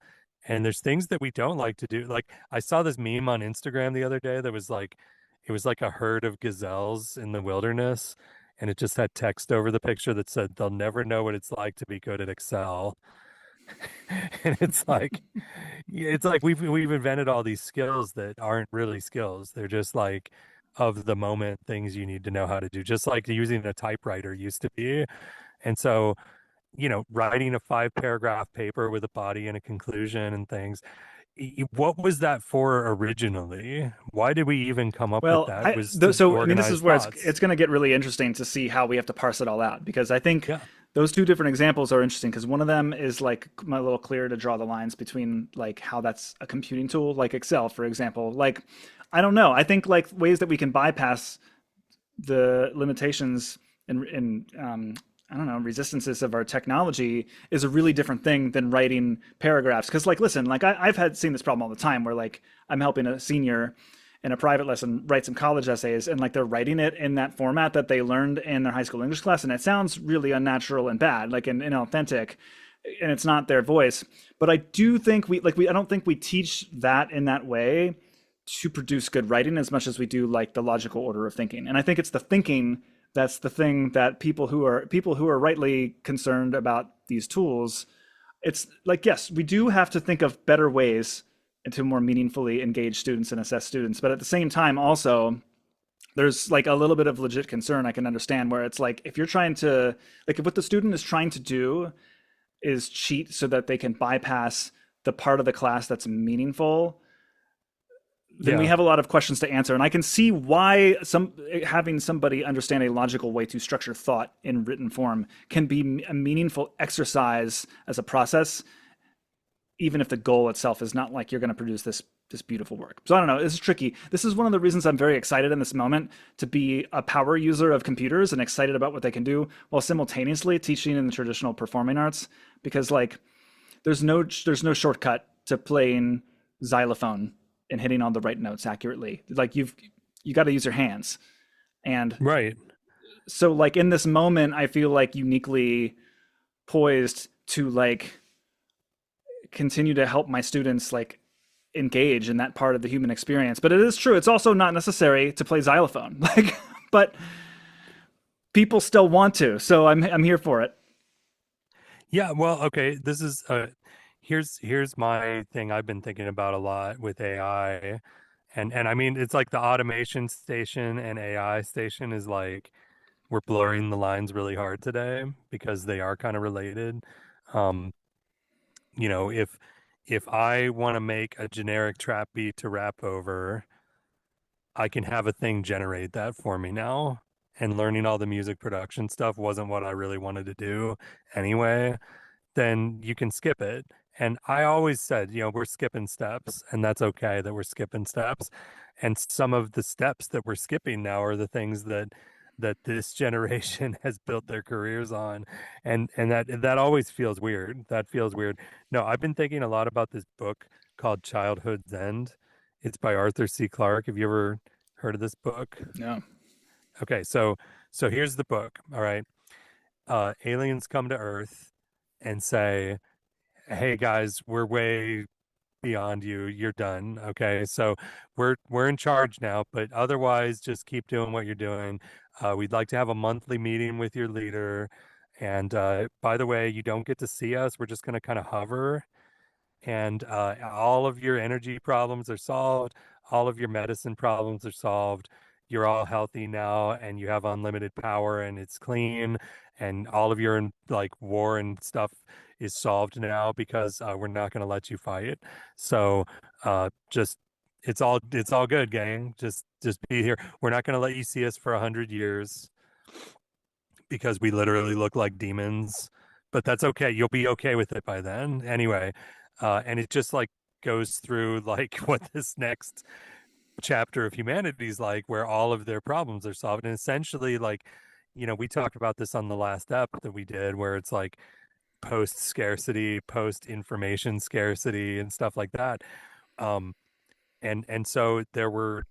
And there's things that we don't like to do. Like I saw this meme on Instagram the other day that was like, it was like a herd of gazelles in the wilderness. And it just had text over the picture that said, they'll never know what it's like to be good at Excel. And it's like we've invented all these skills that aren't really skills. They're just like of the moment things you need to know how to do, just like using a typewriter used to be. And so, writing a 5 paragraph paper with a body and a conclusion and things, what was that for originally? Why did we even come up with Well, that? Was to so I mean, this organize is where it's thoughts. it's going to get really interesting to see how we have to parse it all out because I think Yeah. those two different examples are interesting because one of them is like a little clear to draw the lines between like how that's a computing tool, like Excel, for example. Like, I don't know. I think like ways that we can bypass the limitations and I don't know resistances of our technology is a really different thing than writing paragraphs. Because like, listen, like I've had seen this problem all the time where like I'm helping a senior in a private lesson write some college essays and like they're writing it in that format that they learned in their high school English class and it sounds really unnatural and bad, like and inauthentic, and it's not their voice. But I do think we I don't think we teach that in that way to produce good writing as much as we do like the logical order of thinking. And I think it's the thinking that's the thing that people who are rightly concerned about these tools, it's like yes, we do have to think of better ways to more meaningfully engage students and assess students, but at the same time also there's like a little bit of legit concern I can understand where it's like if you're trying to like if what the student is trying to do is cheat so that they can bypass the part of the class that's meaningful, then we Yeah. have a lot of questions to answer. And I can see why some having somebody understand a logical way to structure thought in written form can be a meaningful exercise as a process, even if the goal itself is not like you're going to produce this beautiful work. So I don't know. This is tricky. This is one of the reasons I'm very excited in this moment to be a power user of computers and excited about what they can do while simultaneously teaching in the traditional performing arts because like there's no shortcut to playing xylophone and hitting all the right notes accurately. Like you got to use your hands. And Right. so like in this moment I feel like uniquely poised to like continue to help my students like engage in that part of the human experience. But it is true, it's also not necessary to play xylophone. Like but people still want to. So I'm here for it. Yeah, well, okay, this is here's my thing I've been thinking about a lot with AI. And I mean it's like the automation station and AI station is like we're blurring the lines really hard today because they are kind of related. Um, if I want to make a generic trap beat to rap over, I can have a thing generate that for me now. And learning all the music production stuff wasn't what I really wanted to do anyway, then you can skip it. And I always said, we're skipping steps, and that's okay that we're skipping steps. And some of the steps that we're skipping now are the things that this generation has built their careers on. And that always feels weird. That feels weird. No, I've been thinking a lot about this book called Childhood's End. It's by Arthur C. Clarke. Have you ever heard of this book? No. Okay, so here's the book. All right. Aliens come to Earth and say, "Hey guys, we're way beyond you. You're done. Okay, so we're in charge now, but otherwise, just keep doing what you're doing. We'd like to have a monthly meeting with your leader. And by the way, you don't get to see us. We're just going to kind of hover. and all of your energy problems are solved, all of your medicine problems are solved. You're all healthy now, and you have unlimited power, and it's clean, and all of your like war and stuff is solved now because we're not going to let you fight. So just it's all good, gang. Just be here. We're not going to let you see us for 100 years because we literally look like demons, but that's okay. You'll be okay with it by then anyway. And it just like goes through like what this next chapter of humanity is like, where all of their problems are solved. And essentially, like, we talked about this on the last ep that we did, where it's like post scarcity, post information scarcity, and stuff like that. Um, and so there were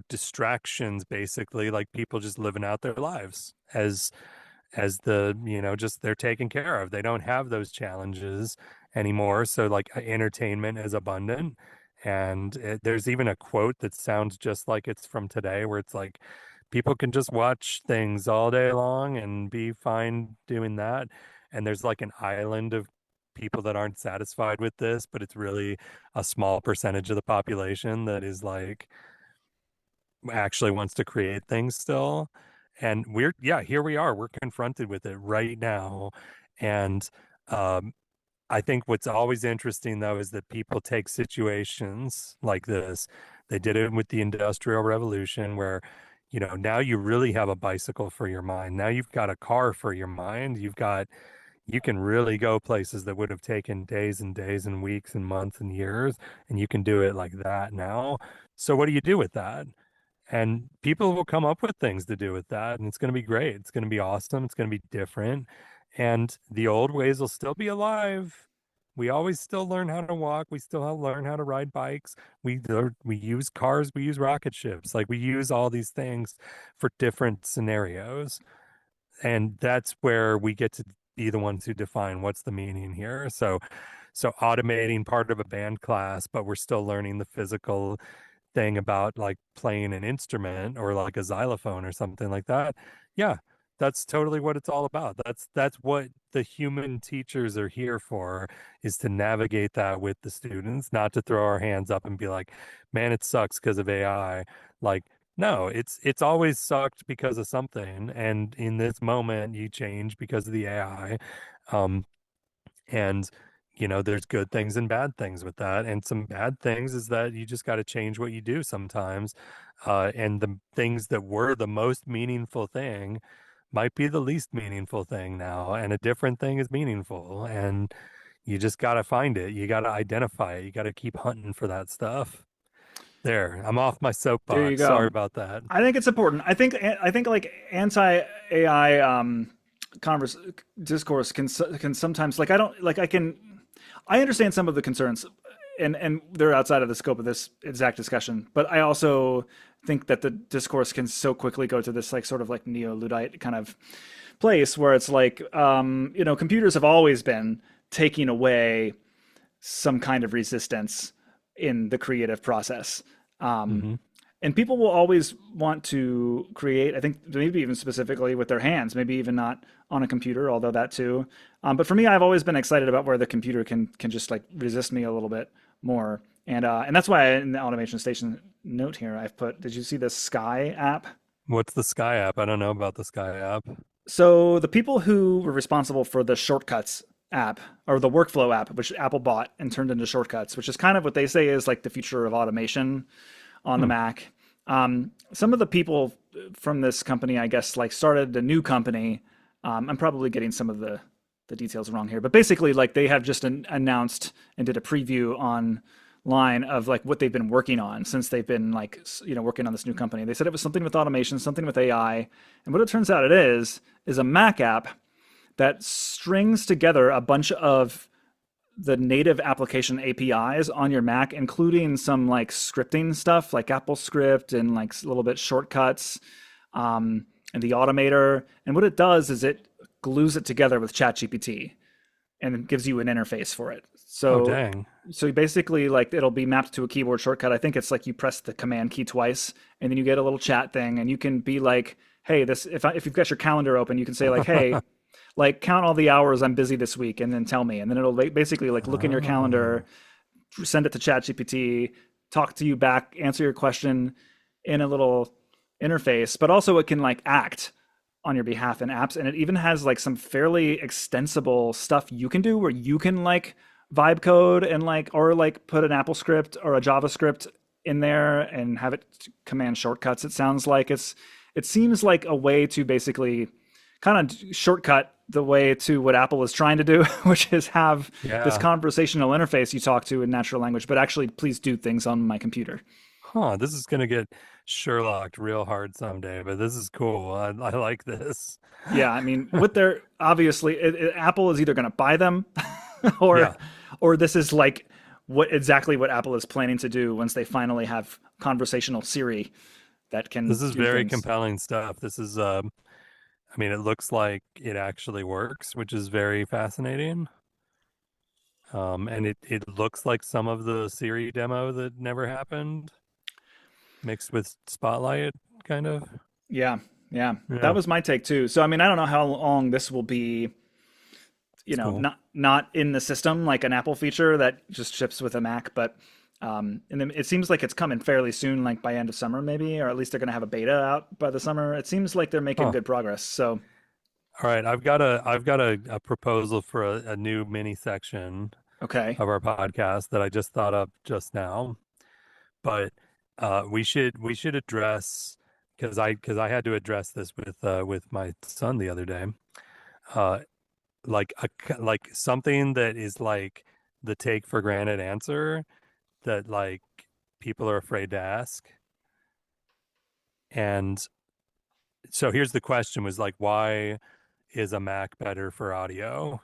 distractions, basically, like people just living out their lives as the just they're taken care of. They don't have those challenges anymore, so like entertainment is abundant. And there's even a quote that sounds just like it's from today, where it's like people can just watch things all day long and be fine doing that. And there's like an island of people that aren't satisfied with this, but it's really a small percentage of the population that is like actually wants to create things still. And here we are, we're confronted with it right now. And um, I think what's always interesting, though, is that people take situations like this. They did it with the Industrial Revolution, where, now you really have a bicycle for your mind. Now you've got a car for your mind. You can really go places that would have taken days and days and weeks and months and years, and you can do it like that now. So what do you do with that? And people will come up with things to do with that, and it's going to be great. It's going to be awesome. It's going to be different. And the old ways will still be alive. We always still learn how to walk. We still learn how to ride bikes. We use cars. We use rocket ships. Like, we use all these things for different scenarios. And that's where we get to be the ones who define what's the meaning here. So automating part of a band class, but we're still learning the physical thing about like playing an instrument or like a xylophone or something like that. Yeah, that's totally what it's all about. That's what the human teachers are here for, is to navigate that with the students, not to throw our hands up and be like, man, it sucks because of AI. Like, no, it's always sucked because of something, and in this moment you change because of the AI. And there's good things and bad things with that. And some bad things is that you just got to change what you do sometimes. And the things that were the most meaningful thing might be the least meaningful thing now, and a different thing is meaningful. And you just got to find it. You got to identify it. You got to keep hunting for that stuff. There, I'm off my There you soapbox. Sorry go. about that. I think it's important. I think like anti AI converse discourse can sometimes, like, I don't like I understand some of the concerns, and they're outside of the scope of this exact discussion. But I also think that the discourse can so quickly go to this like sort of like neo-Luddite kind of place where it's like, computers have always been taking away some kind of resistance in the creative process. Um, Hmm. and people will always want to create, I think, maybe even specifically with their hands, maybe even not on a computer, although that too. But for me, I've always been excited about where the computer can just like resist me a little bit more. And that's why in the automation station note here, I've put, did you see the Sky app? What's the Sky app? I don't know about the Sky app. So the people who were responsible for the shortcuts app, or the workflow app, which Apple bought and turned into shortcuts, which is kind of what they say is like the future of automation on the Hmm. Mac. Some of the people from this company, I guess, like started a new company. I'm probably getting some of the details wrong here, but basically, like, they have just announced and did a preview online of like what they've been working on since they've been like working on this new company. They said it was something with automation, something with AI, and what it turns out it is a Mac app that strings together a bunch of the native application APIs on your Mac, including some like scripting stuff like Apple Script and like a little bit shortcuts, and the automator. And what it does is it glues it together with ChatGPT and it gives you an interface for it. Oh, So dang. so basically, like, it'll be mapped to a keyboard shortcut. I think it's like you press the command key twice, and then you get a little chat thing, and you can be like, "Hey, this." If you've got your calendar open, you can say like, "Hey, like count all the hours I'm busy this week and then tell me. And then it'll basically like look in your calendar, Oh, send it to ChatGPT, talk to you back, answer your question in a little interface, but also it can like act on your behalf in apps. And it even has like some fairly extensible stuff you can do where you can like vibe code and like, or like put an Apple script or a JavaScript in there and have it command shortcuts. It sounds like it seems like a way to basically kind of shortcut the way to what Apple is trying to do, which is have this yeah. conversational interface you talk to in natural language, but actually please do things on my computer. Huh, this is gonna get Sherlocked real hard someday, but this is cool. I like this. Yeah, I mean, what they're obviously Apple is either going to buy them or Yeah, this is like what exactly what Apple is planning to do once they finally have conversational Siri that can this is do very things. compelling stuff. This is I mean, it looks like it actually works, which is very fascinating. And it looks like some of the Siri demo that never happened mixed with Spotlight, kind of. Yeah, yeah. That Yeah, was my take too. So I mean, I don't know how long this will be, it's cool. not in the system like an Apple feature that just ships with a Mac, but and then it seems like it's coming fairly soon, like by end of summer maybe, or at least they're going to have a beta out by the summer. It seems like they're making Huh. good progress. So All right, I've got a proposal for a new mini section okay, of our podcast that I just thought up just now. But we should address because I had to address this with my son the other day. Uh, like something that is like the take for granted answer that like people are afraid to ask. And so here's the question was like, why is a Mac better for audio?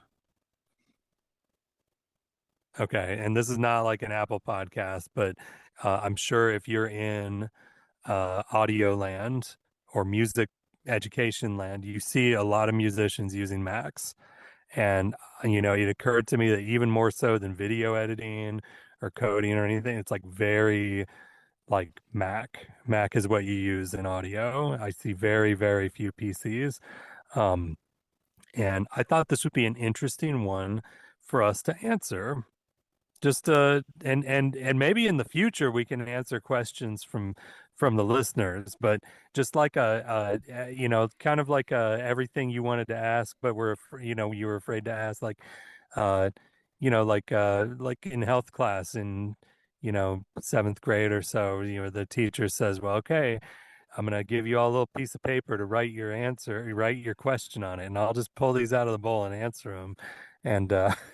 Okay, and this is not like an Apple podcast, but I'm sure if you're in audio land or music education land, you see a lot of musicians using Macs. And, it occurred to me that even more so than video editing or coding or anything, it's like very like Mac. Mac is what you use in audio. I see very, very few PCs. Um, and I thought this would be an interesting one for us to answer just and maybe in the future we can answer questions from the listeners, but just like kind of like everything you wanted to ask but you were afraid to ask, like uh like in health class in seventh grade or so, the teacher says, well, okay, I'm gonna give you all a little piece of paper to write your question on it, and I'll just pull these out of the bowl and answer them, and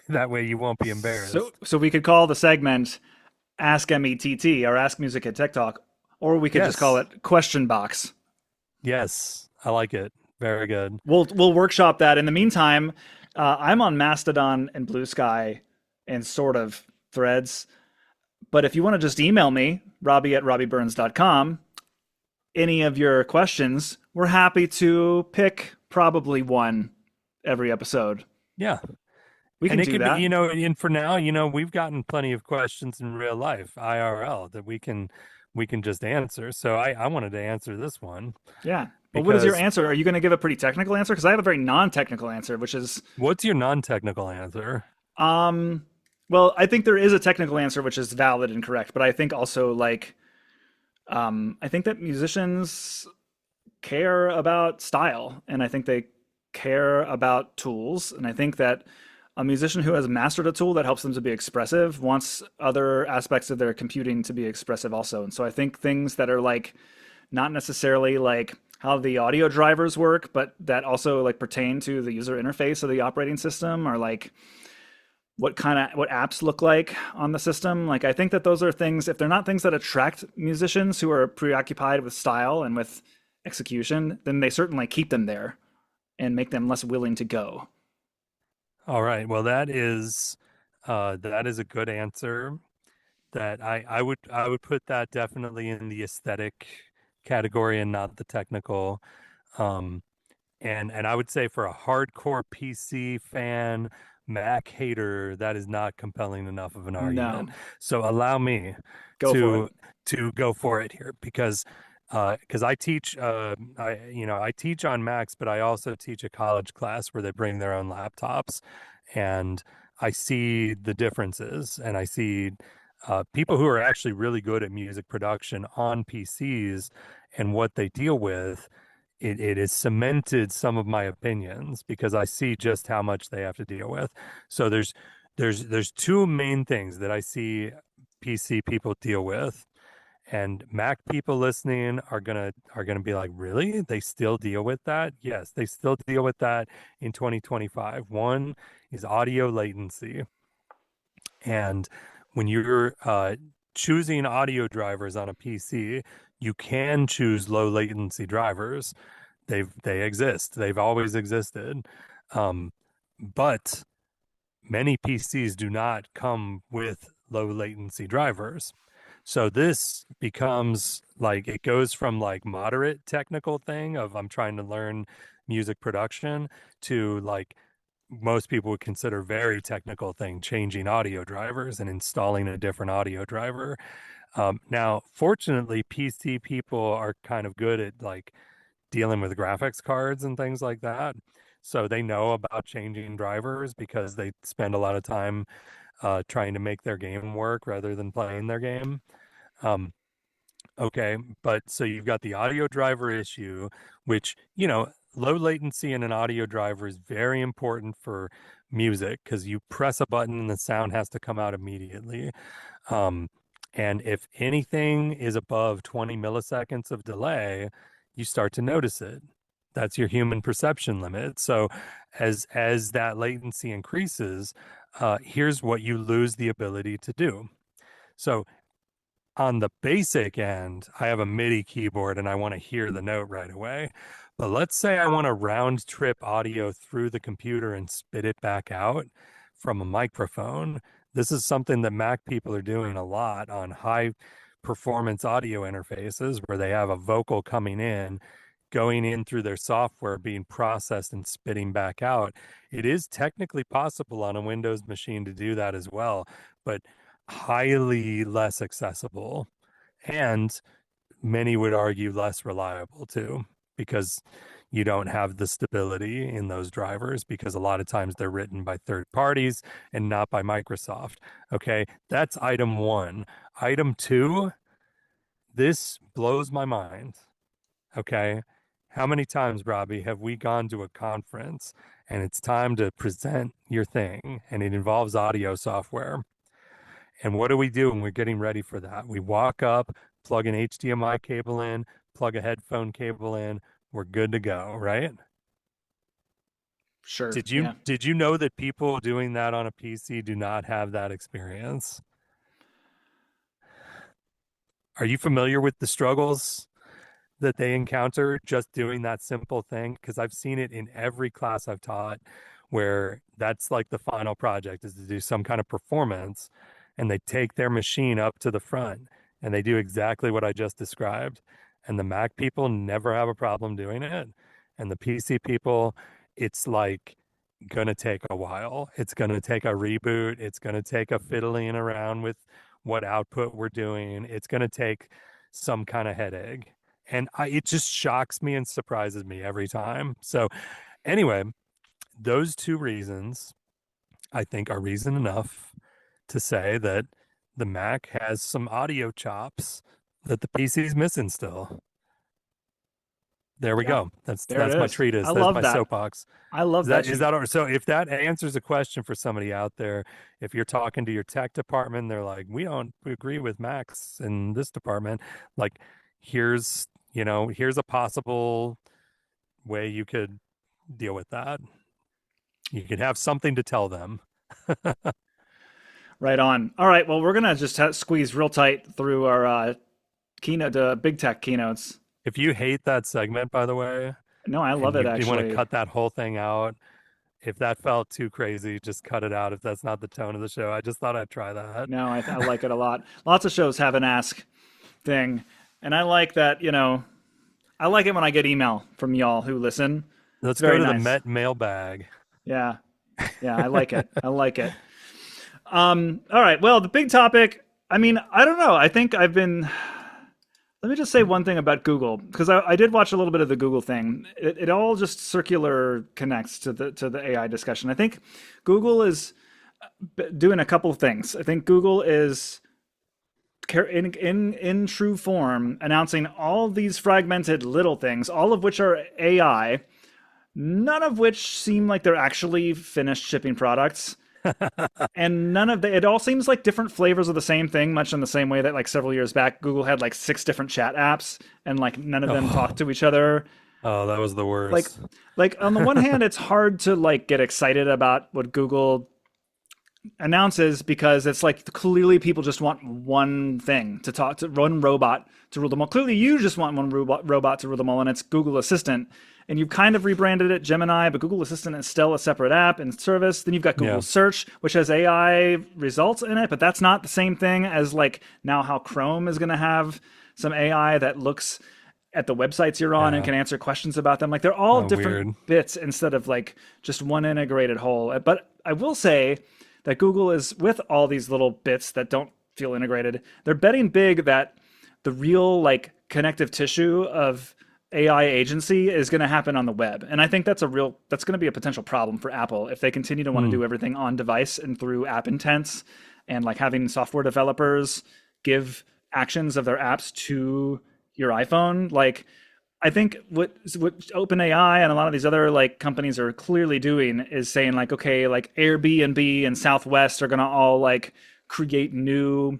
that way you won't be so embarrassed. we could call the segment Ask METT or Ask Music at Tech Talk, or we could just call Yes. it Question Box. Yes. I like it. Very good. We'll workshop that. In the meantime, I'm on Mastodon and Blue Sky and sort of Threads. But if you want to just email me, Robby at robbyburns.com, any of your questions, we're happy to pick probably one every episode. Yeah. We And can it do could be, that. and for now, we've gotten plenty of questions in real life, IRL, that we can just answer. So I wanted to answer this one Yeah. But what is your because answer? Are you going to give a pretty technical answer? Because I have a very non-technical answer, which is, what's your non-technical answer? um, well, I think there is a technical answer which is valid and correct, but I think also like, I think that musicians care about style, and I think they care about tools, and I think that a musician who has mastered a tool that helps them to be expressive wants other aspects of their computing to be expressive also. And so I think things that are like not necessarily like how the audio drivers work, but that also like pertain to the user interface of the operating system, or like what apps look like on the system. Like I think that those are things, if they're not things that attract musicians who are preoccupied with style and with execution, then they certainly keep them there and make them less willing to go. All right. Well, that is a good answer. That I would put that definitely in the aesthetic category and not the technical. Um, and I would say for a hardcore PC fan, Mac hater, that is not compelling enough of an No, argument. So allow me go for it. to to go for it here because Because I teach, I teach on Macs, but I also teach a college class where they bring their own laptops, and I see the differences, and I see people who are actually really good at music production on PCs and what they deal with. It has cemented some of my opinions because I see just how much they have to deal with. So there's two main things that I see PC people deal with, and Mac people listening are gonna be like, really? They still deal with that? Yes, they still deal with that in 2025. One is audio latency. And when you're choosing audio drivers on a PC, you can choose low latency drivers. They exist. They've always existed. Um, but many PCs do not come with low latency drivers. So this becomes like it goes from like moderate technical thing of I'm trying to learn music production to like most people would consider very technical thing, changing audio drivers and installing a different audio driver. Now, fortunately, PC people are kind of good at like dealing with graphics cards and things like that. So they know about changing drivers because they spend a lot of time trying to make their game work rather than playing their game. Um, okay, but so you've got the audio driver issue, which, low latency in an audio driver is very important for music because you press a button and the sound has to come out immediately. Um, and if anything is above 20 milliseconds of delay, you start to notice it. That's your human perception limit. So as that latency increases, here's what you lose the ability to do. So on the basic end, I have a MIDI keyboard and I want to hear the note right away. But let's say I want to round trip audio through the computer and spit it back out from a microphone. This is something that Mac people are doing a lot on high performance audio interfaces where they have a vocal coming in, going in through their software, being processed and spitting back out. It is technically possible on a Windows machine to do that as well, but highly less accessible, and many would argue less reliable too, because you don't have the stability in those drivers because a lot of times they're written by third parties and not by Microsoft. Okay, that's item one. Item two, this blows my mind. Okay, how many times, Robby, have we gone to a conference and it's time to present your thing and it involves audio software? And what do we do when we're getting ready for that? We walk up, plug an HDMI cable in, plug a headphone cable in, we're good to go, right? Sure. Did you Yeah. did you know that people doing that on a PC do not have that experience? Are you familiar with the struggles that they encounter just doing that simple thing? Because I've seen it in every class I've taught where that's like the final project is to do some kind of performance, and they take their machine up to the front and they do exactly what I just described. And the Mac people never have a problem doing it. And the PC people, it's like gonna take a while. It's gonna take a reboot. It's gonna take a fiddling around with what output we're doing. It's gonna take some kind of headache. And it just shocks me and surprises me every time. So anyway, those two reasons I think are reason enough to say that the Mac has some audio chops that the PC is missing still. There we Yeah. go. That's There it my is. treatise. I That's love my that. soapbox. I love that. So if that answers a question for somebody out there, if you're talking to your tech department, they're like, we don't agree with Macs in this department. Like, here's a possible way you could deal with that. You could have something to tell them. Right on. All right. Well, we're gonna just squeeze real tight through our keynote, big tech keynotes. If you hate that segment, by the way, No, I love and it you want to actually. cut that whole thing out, if that felt too crazy, just cut it out if that's not the tone of the show. I just thought I'd try that. No, I like it a lot. Lots of shows have an ask thing, and I like that. I like it when I get email from y'all who listen. It's Let's go very to the nice. Met mailbag. Yeah, yeah, I like it. I like it. All right. Well, the big topic. I mean, I don't know. I think I've been Let me just say one thing about Google, because I did watch a little bit of the Google thing. It all just circular connects to the AI discussion. I think Google is doing a couple of things. I think Google is in true form announcing all these fragmented little things, all of which are AI, none of which seem like they're actually finished shipping products. And none of the it all seems like different flavors of the same thing, much in the same way that like several years back Google had like six different chat apps and like none of them talked Oh, to each other. oh, that was the like worst. like on the one hand it's hard to like get excited about what Google announces because it's like clearly people just want one thing to talk to, one robot to rule them all. Clearly you just want one robot to rule them all, and it's Google Assistant. And you've kind of rebranded it Gemini, but Google Assistant is still a separate app and service. Then you've got Yeah, Google Search, which has AI results in it, but that's not the same thing as like now how Chrome is going to have some AI that looks at the websites you're on and yeah. can answer questions about them. Like they're all Oh, different weird. bits instead of like just one integrated whole. But I will say that Google is with all these little bits that don't feel integrated. They're betting big that the real like connective tissue of AI agency is going to happen on the web. And I think that's that's going to be a potential problem for Apple if they continue to want to Hmm. do everything on device and through app intents and like having software developers give actions of their apps to your iPhone. Like I think what OpenAI and a lot of these other like companies are clearly doing is saying like, okay, like Airbnb and Southwest are gonna all like create new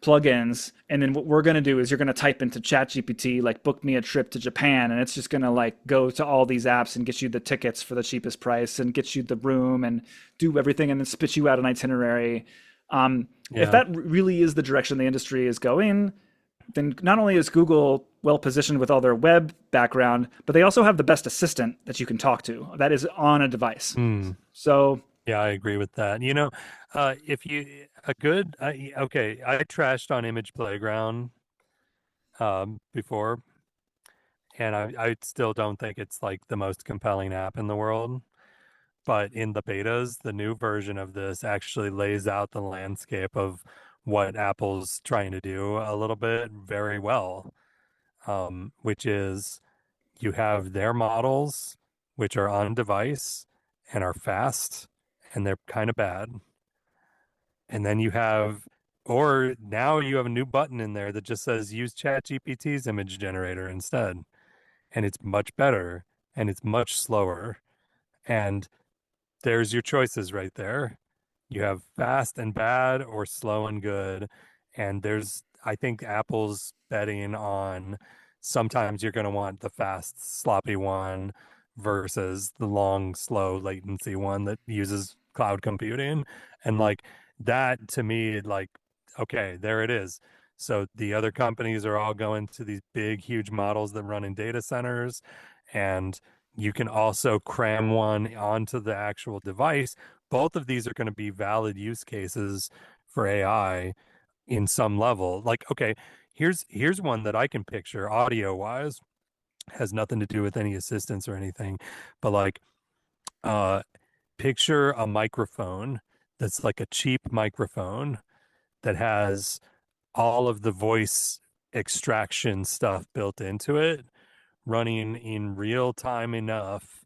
plugins, and then what we're gonna do is you're gonna type into ChatGPT like book me a trip to Japan, and it's just gonna like go to all these apps and get you the tickets for the cheapest price and get you the room and do everything and then spit you out an itinerary. If Yeah. that really is the direction the industry is going, then not only is Google well positioned with all their web background, but they also have the best assistant that you can talk to that is on a device. Hmm. So Yeah, I agree with that. If you a good, okay, I trashed on Image Playground before, and I still don't think it's like the most compelling app in the world. But in the betas, the new version of this actually lays out the landscape of what Apple's trying to do a little bit very well, which is you have their models, which are on device and are fast, and they're kind of bad. And then or now you have a new button in there that just says use ChatGPT's image generator instead. And it's much better and it's much slower. And there's your choices right there. You have fast and bad or slow and good. And I think Apple's betting on sometimes you're going to want the fast, sloppy one versus the long, slow latency one that uses cloud computing. And like that to me, like, okay, there it is. So the other companies are all going to these big, huge models that run in data centers. And you can also cram one onto the actual device. Both of these are going to be valid use cases for AI in some level. Like, okay, here's one that I can picture audio wise, has nothing to do with any assistance or anything, but like uh picture a microphone that's like a cheap microphone that has all of the voice extraction stuff built into it, running in real time enough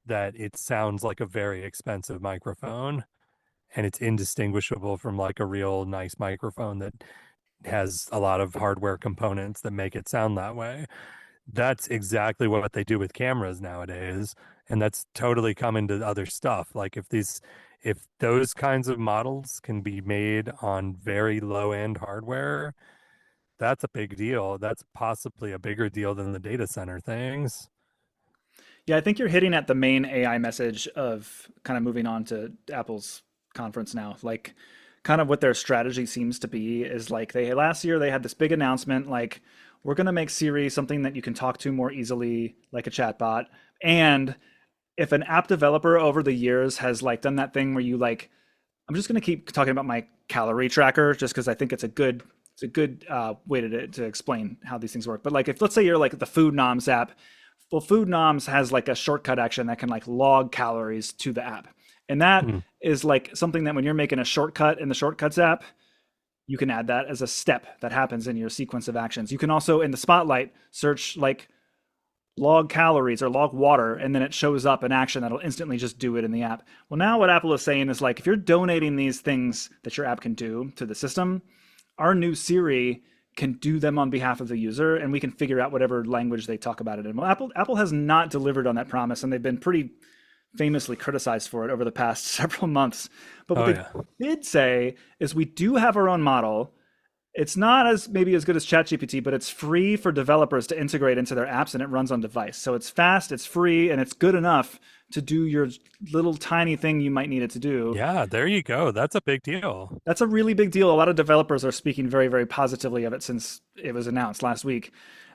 that it sounds like a very expensive microphone and it's indistinguishable from like a real nice microphone that has a lot of hardware components that make it sound that way. That's exactly what they do with cameras nowadays, and that's totally coming to other stuff. Like if those kinds of models can be made on very low end hardware, that's a big deal. That's possibly a bigger deal than the data center things. yeah, I think you're hitting at the main AI message of kind of moving on to Apple's conference now. Like kind of what their strategy seems to be is like they last year they had this big announcement like we're going to make Siri something that you can talk to more easily like a chatbot. And if an app developer over the years has like done that thing where you like I'm just going to keep talking about my calorie tracker just because I think it's a good way to explain how these things work. But like if let's say you're like the FoodNoms app, well, FoodNoms has like a shortcut action that can like log calories to the app, and that Hmm. is like something that when you're making a shortcut in the shortcuts app, you can add that as a step that happens in your sequence of actions. You can also in the spotlight search like log calories or log water, and then it shows up an action that'll instantly just do it in the app. Well, now what Apple is saying is like, if you're donating these things that your app can do to the system, our new Siri can do them on behalf of the user, and we can figure out whatever language they talk about it in. Well, Apple has not delivered on that promise, and they've been pretty famously criticized for it over the past several months. But what Oh they yeah. did say is we do have our own model. It's not as maybe as good as ChatGPT, but it's free for developers to integrate into their apps, and it runs on device. So it's fast, it's free, and it's good enough to do your little tiny thing you might need it to do. Yeah, there you go. That's a big deal. That's a really big deal. A lot of developers are speaking very, very positively of it since it was announced last week.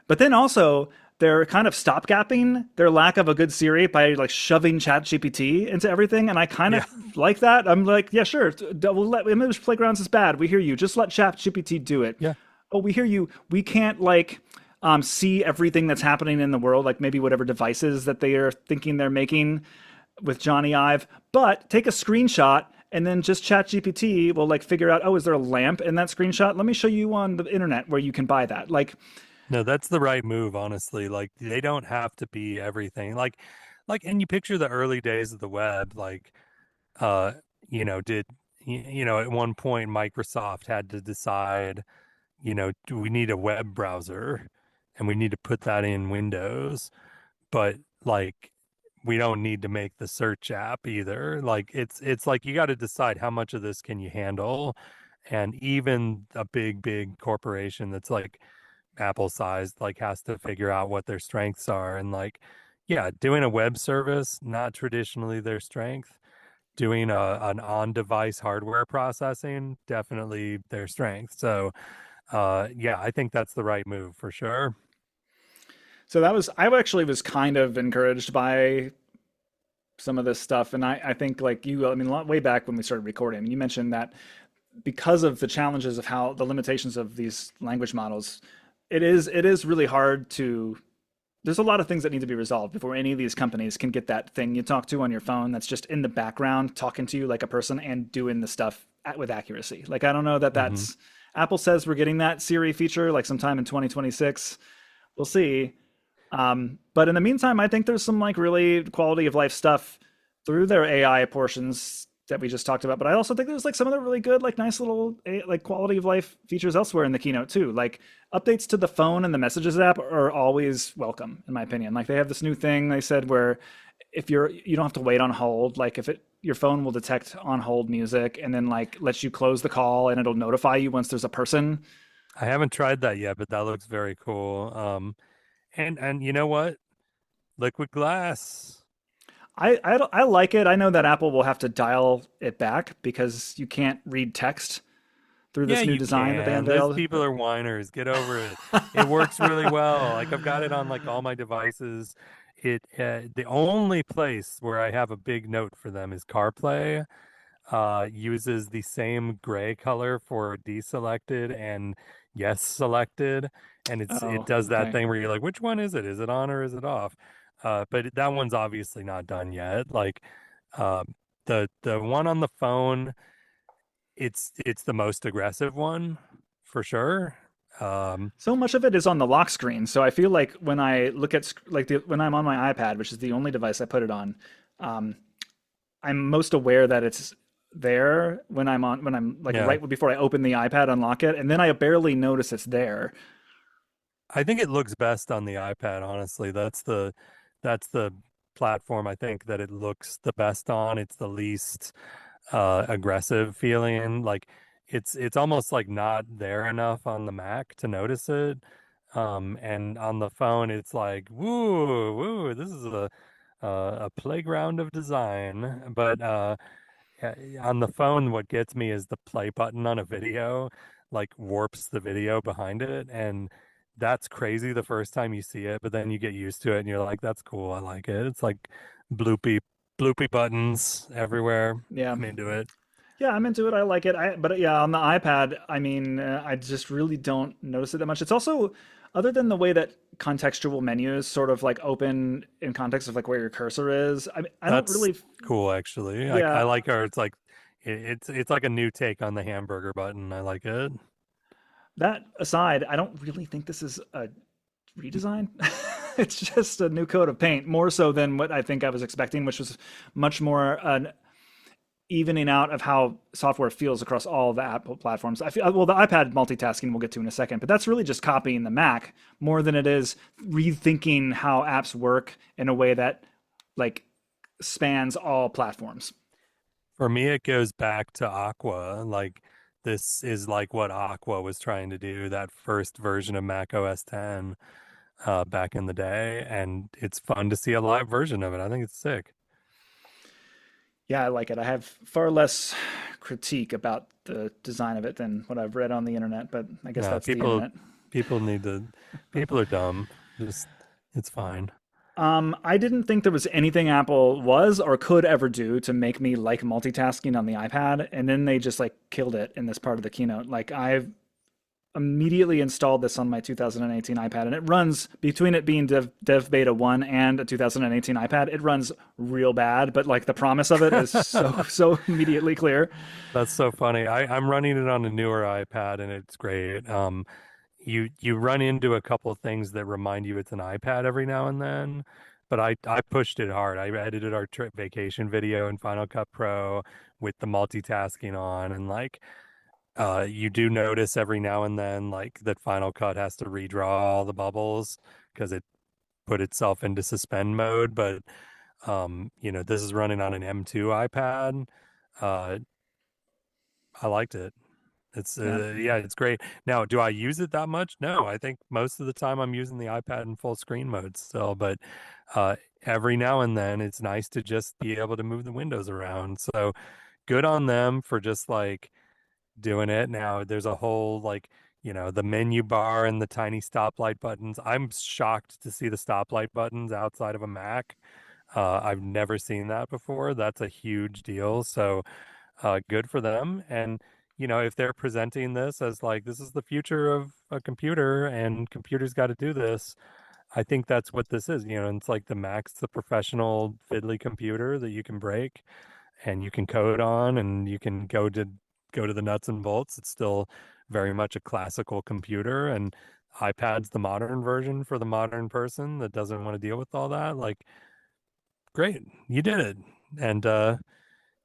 But then also, they're kind of stopgapping their lack of a good Siri by like shoving ChatGPT into everything, and I kind Yeah. of like that. I'm like, yeah, sure. We'll let Image Playgrounds is bad. We hear you. Just let ChatGPT do it. Yeah. Oh, we hear you. We can't like see everything that's happening in the world, like maybe whatever devices that they are thinking they're making with Johnny Ive, but take a screenshot and then just ChatGPT will like figure out, oh, is there a lamp in that screenshot? Let me show you on the internet where you can buy that. Like, No, that's the right move, honestly. Like they don't have to be everything. And you picture the early days of the web, like uh, did at one point Microsoft had to decide, do we need a web browser and we need to put that in Windows, but like we don't need to make the search app either. Like it's like you got to decide how much of this can you handle. And even a big corporation that's like Apple sized like has to figure out what their strengths are. And like, yeah, doing a web service, not traditionally their strength. Doing an on-device hardware processing, definitely their strength. So yeah, I think that's the right move for sure. so that was, I actually was kind of encouraged by some of this stuff. And I think like you, I mean, way back when we started recording, you mentioned that because of the challenges of how the limitations of these language models, it is really hard to there's a lot of things that need to be resolved before any of these companies can get that thing you talk to on your phone that's just in the background talking to you like a person and doing the stuff with accuracy. Like I don't know that Hmm. that's Apple says we're getting that Siri feature like sometime in 2026. We'll see. But in the meantime, I think there's some like really quality of life stuff through their AI portions that we just talked about. But I also think there's like some of the really good, like nice little like quality of life features elsewhere in the keynote too. Like updates to the phone and the messages app are always welcome, in my opinion. Like they have this new thing they said where if you don't have to wait on hold. Like if it your phone will detect on hold music and then like lets you close the call and it'll notify you once there's a person. I haven't tried that yet, but that looks very cool. And you know what? Liquid glass. I like it. I know that Apple will have to dial it back because you can't read text through Yeah, this new you design that they can. Those unveiled. people are whiners. Get over it. It works really well. Like I've got it on like all my devices. The only place where I have a big note for them is CarPlay. Uses the same gray color for deselected and yes selected, and it Oh, does that okay. thing where you're like, which one is it? Is it on or is it off? But that one's obviously not done yet. Like, uh, the one on the phone, it's the most aggressive one for sure. Um, So much of it is on the lock screen. So I feel like when I look at when I'm on my iPad, which is the only device I put it on, um, I'm most aware that it's there when I'm like yeah, right before I open the iPad, unlock it, and then I barely notice it's there. I think it looks best on the iPad, honestly. That's the platform I think that it looks the best on. It's the least aggressive feeling. Like it's almost like not there enough on the Mac to notice it. And on the phone it's like, woo, this is a playground of design. But on the phone, what gets me is the play button on a video, like warps the video behind it. And that's crazy the first time you see it, but then you get used to it and you're like, that's cool. I like it. It's like bloopy, bloopy buttons everywhere. Yeah. I'm into it. Yeah, I'm into it. I like it. But yeah, on the iPad, I mean, I just really don't notice it that much. It's also, other than the way that contextual menus sort of like open in context of like where your cursor is, I mean, I don't That's really, cool, actually. I yeah, like how it's like it's like a new take on the hamburger button. I like it. That aside, I don't really think this is a redesign. It's just a new coat of paint, more so than what I think I was expecting, which was much more an evening out of how software feels across all the Apple platforms. I feel well, the iPad multitasking we'll get to in a second, but that's really just copying the Mac more than it is rethinking how apps work in a way that like spans all platforms. For me, it goes back to Aqua. Like this is like what Aqua was trying to do, that first version of Mac OS 10 back in the day, and it's fun to see a live version of it. I think it's sick. Yeah, I like it. I have far less critique about the design of it than what I've read on the internet, but I guess No, that's the internet. people need to people are dumb. Just it's fine. I didn't think there was anything Apple was or could ever do to make me like multitasking on the iPad, and then they just like killed it in this part of the keynote. Like I've immediately installed this on my 2018 iPad, and it runs between it being dev beta 1 and a 2018 iPad, it runs real bad, but like the promise of it is so immediately clear. That's so funny. I'm running it on a newer iPad and it's great. You run into a couple of things that remind you it's an iPad every now and then, but I pushed it hard. I edited our trip vacation video in Final Cut Pro with the multitasking on, and like you do notice every now and then like that Final Cut has to redraw all the bubbles because it put itself into suspend mode, but this is running on an M2 iPad. Uh, I liked it. It's Yeah. yeah, it's great. Now, do I use it that much? No, I think most of the time I'm using the iPad in full screen mode still, but uh every now and then it's nice to just be able to move the windows around. So good on them for just like doing it. Now there's a whole like, the menu bar and the tiny stoplight buttons. I'm shocked to see the stoplight buttons outside of a Mac. I've never seen that before. That's a huge deal. So good for them. And, if they're presenting this as like, this is the future of a computer and computers got to do this, I think that's what this is. And it's like the Mac's the professional fiddly computer that you can break and you can code on and you can go to the nuts and bolts. It's still very much a classical computer, and iPad's the modern version for the modern person that doesn't want to deal with all that. Like, great, you did it. And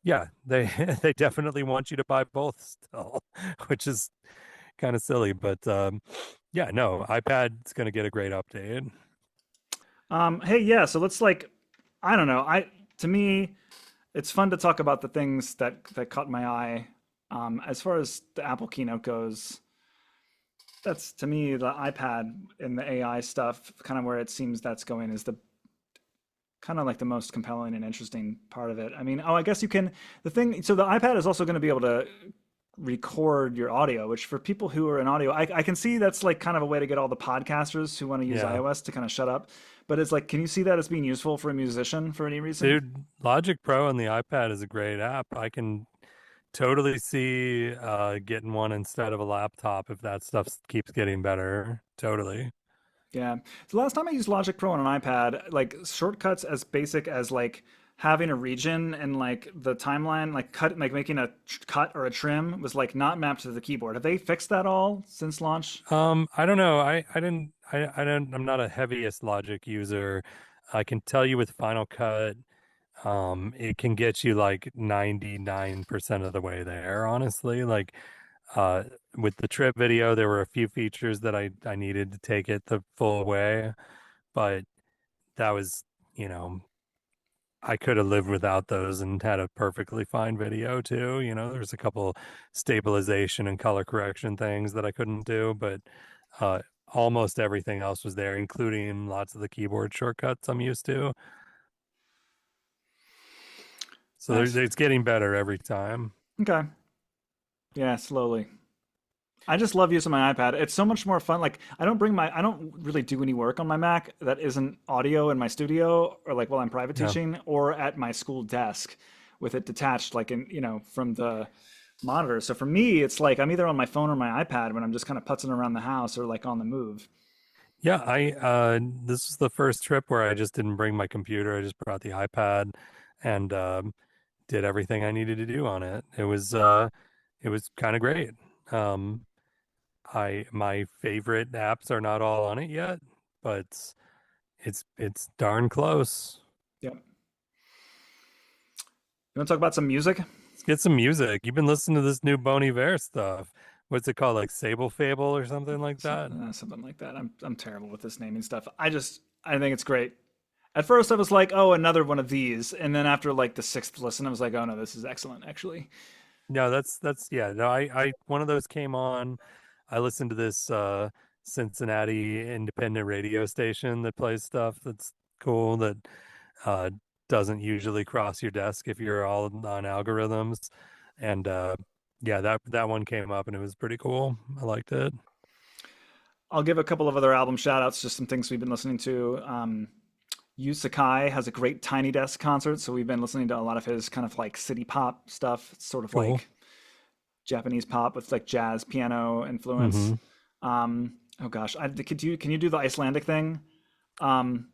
yeah, they they definitely want you to buy both still, which is kind of silly, but yeah, no, iPad's going to get a great update. Hey, yeah, so let's like, I don't know. To me, it's fun to talk about the things that caught my eye. As far as the Apple keynote goes, that's to me the iPad and the AI stuff, kind of where it seems that's going is the kind of like the most compelling and interesting part of it. I mean, oh, I guess you can, the thing, so the iPad is also going to be able to record your audio, which for people who are in audio, I can see that's like kind of a way to get all the podcasters who want to use Yeah. iOS to kind of shut up. But it's like, can you see that as being useful for a musician for any reason? Dude, Logic Pro on the iPad is a great app. I can totally see getting one instead of a laptop if that stuff keeps getting better. Totally. Yeah. The last time I used Logic Pro on an iPad, like shortcuts as basic as like having a region and like the timeline, like making a cut or a trim was like not mapped to the keyboard. Have they fixed that all since launch? I don't know. I'm not a heaviest Logic user. I can tell you with Final Cut, it can get you like 99% of the way there, honestly. Like uh with the trip video, there were a few features that I needed to take it the full way, but that was, you know, I could have lived without those and had a perfectly fine video too. There's a couple stabilization and color correction things that I couldn't do, but uh, almost everything else was there, including lots of the keyboard shortcuts I'm used to. So Nice. it's getting better every time. Okay. Yeah, slowly. I just love using my iPad. It's so much more fun. Like I don't really do any work on my Mac that isn't audio in my studio or like while I'm private Yeah. teaching or at my school desk with it detached like from the monitor. So for me, it's like I'm either on my phone or my iPad when I'm just kind of putzing around the house or like on the move. Yeah, I this was the first trip where I just didn't bring my computer. I just brought the iPad and did everything I needed to do on it. It was kind of great. Um, I my favorite apps are not all on it yet, but it's darn close. Yep. You want to talk about some music? Let's get some music. You've been listening to this new Bon Iver stuff. What's it called? Like Sable Fable or something like that? Something like that. I'm terrible with this naming stuff. I think it's great. At first, I was like, oh, another one of these, and then after like the sixth listen, I was like, oh no, this is excellent, actually. No, that's yeah. No, I one of those came on. I listened to this Cincinnati independent radio station that plays stuff that's cool that uh doesn't usually cross your desk if you're all on algorithms. And yeah, that one came up and it was pretty cool. I liked it. I'll give a couple of other album shout outs, just some things we've been listening to. Yu Sakai has a great Tiny Desk concert, so we've been listening to a lot of his kind of like city pop stuff. It's sort of Cool. like Japanese pop with like jazz piano influence. Mm-hmm. Oh gosh, can you do the Icelandic thing? Um,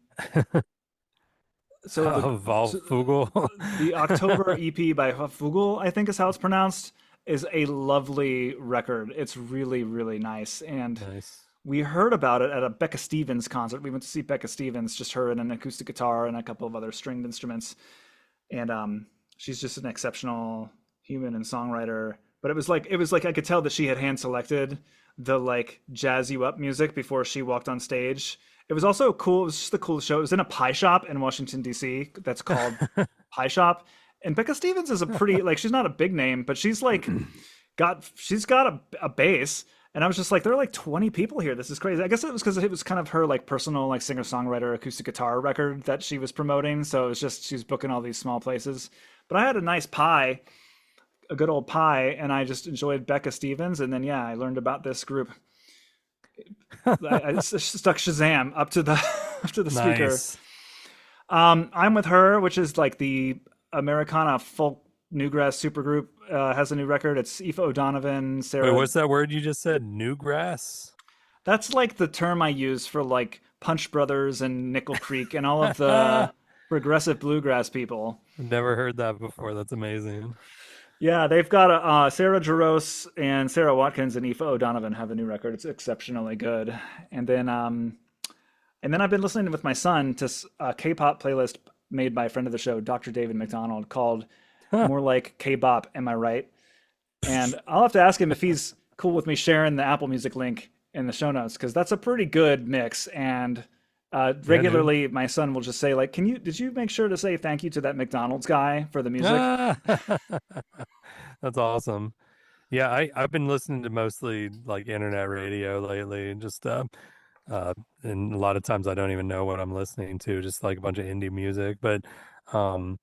so so Hvalfugl. the Oktober EP by Hvalfugl, I think is how it's pronounced, is a lovely record. It's really, really nice. And Nice. we heard about it at a Becca Stevens concert. We went to see Becca Stevens, just her and an acoustic guitar and a couple of other stringed instruments. And she's just an exceptional human and songwriter. But it was like I could tell that she had hand selected the like jazz you up music before she walked on stage. It was also cool. It was just a cool show. It was in a pie shop in Washington D.C. that's called Pie Shop. And Becca Stevens is a pretty like she's not a big name, but she's got a base. And I was just like, there are like 20 people here. This is crazy. I guess it was because it was kind of her like personal like singer songwriter acoustic guitar record that she was promoting. So it was just she's booking all these small places. But I had a nice pie, a good old pie, and I just enjoyed Becca Stevens. And then yeah, I learned about this group. I stuck Shazam up to the up to the speaker. Nice. I'm with her, which is like the Americana folk newgrass supergroup. Has a new record. It's Aoife O'Donovan, Wait, Sarah. what's that word you just said? Newgrass? That's like the term I use for like Punch Brothers and Nickel Creek and all of the progressive bluegrass people. Never heard that before. That's amazing. Yeah, they've got Sarah Jaros and Sarah Watkins and Aoife O'Donovan have a new record. It's exceptionally good. And then I've been listening with my son to a K-pop playlist made by a friend of the show, Dr. David MacDonald, called More Like K-BOP, Am I Right? And I'll have to ask him if he's cool with me sharing the Apple Music link in the show notes because that's a pretty good mix. And Yeah, dude. regularly, my son will just say, like, did you make sure to say thank you to that McDonald's guy for the music? Ah! That's awesome. Yeah, I've been listening to mostly like internet radio lately, just uh and a lot of times I don't even know what I'm listening to, just like a bunch of indie music. But um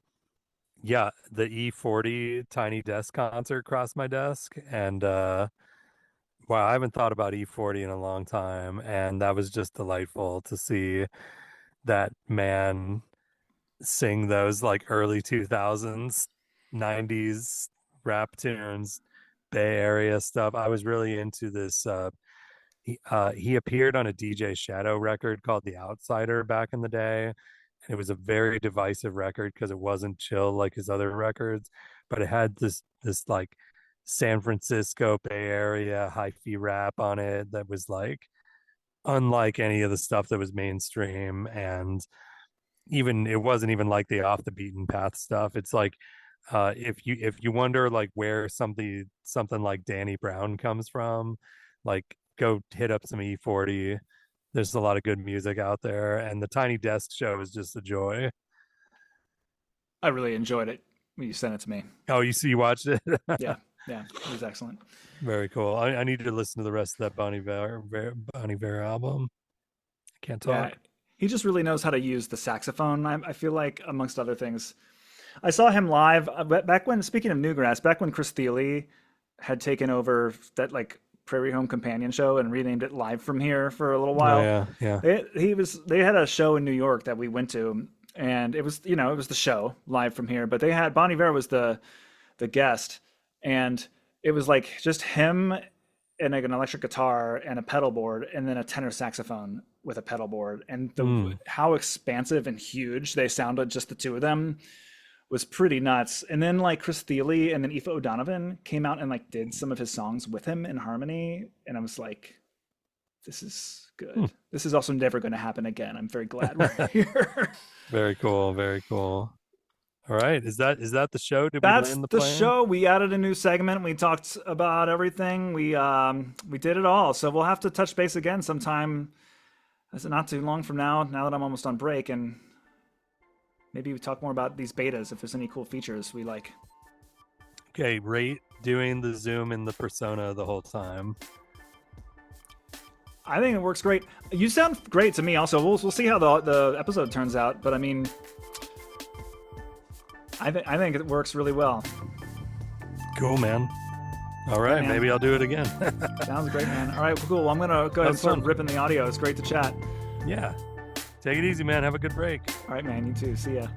yeah, the E40 Tiny Desk concert crossed my desk and wow, I haven't thought about E40 in a long time, and that was just delightful to see that man sing those like early 2000s, 90s rap tunes, Bay Area stuff. I was really into this. He appeared on a DJ Shadow record called The Outsider back in the day. And it was a very divisive record because it wasn't chill like his other records, but it had this like San Francisco Bay Area hyphy rap on it that was like unlike any of the stuff that was mainstream. And even it wasn't even like the off the beaten path stuff. It's like if you wonder like where something like Danny Brown comes from, like go hit up some E40. There's a lot of good music out there, and the Tiny Desk show is just a joy. I really enjoyed it when you sent it to me. Oh, you watched it? Yeah, yeah, it was excellent. Very cool. I need to listen to the rest of that Bonnie Bear album. I can't Yeah, talk. he just really knows how to use the saxophone. I feel like, amongst other things, I saw him live back when. Speaking of Newgrass, back when Chris Thiele had taken over that like Prairie Home Companion show and renamed it Live from Here for a little Oh while. yeah, yeah. They had a show in New York that we went to, and it was it was the show Live from Here, but they had Bonnie Iver was the guest, and it was like just him and like an electric guitar and a pedal board, and then a tenor saxophone with a pedal board, and the Mm. how expansive and huge they sounded, just the two of them, was pretty nuts. And then like Chris Thiele and then Aoife O'Donovan came out and like did some of his songs with him in harmony, and I was like, this is good. This is also never going to happen again. I'm very glad we're here. Very cool. Very cool. All right. Is that the show? Did we That's land the the plane? show. We added a new segment. We talked about everything. We did it all. So we'll have to touch base again sometime. That's not too long from now. Now that I'm almost on break, and maybe we talk more about these betas if there's any cool features we like. Okay. Rate doing the zoom in the persona the whole time. I think it works great. You sound great to me. Also, we'll see how the episode turns out. But I mean, I think it works really well. Cool, man. All right, man. Maybe I'll do it again. Sounds great, man. All right, cool. Well, I'm gonna go ahead and start ripping the audio. It's great to chat. Yeah. Take it easy, man. Have a good break. All right, man. You too. See ya.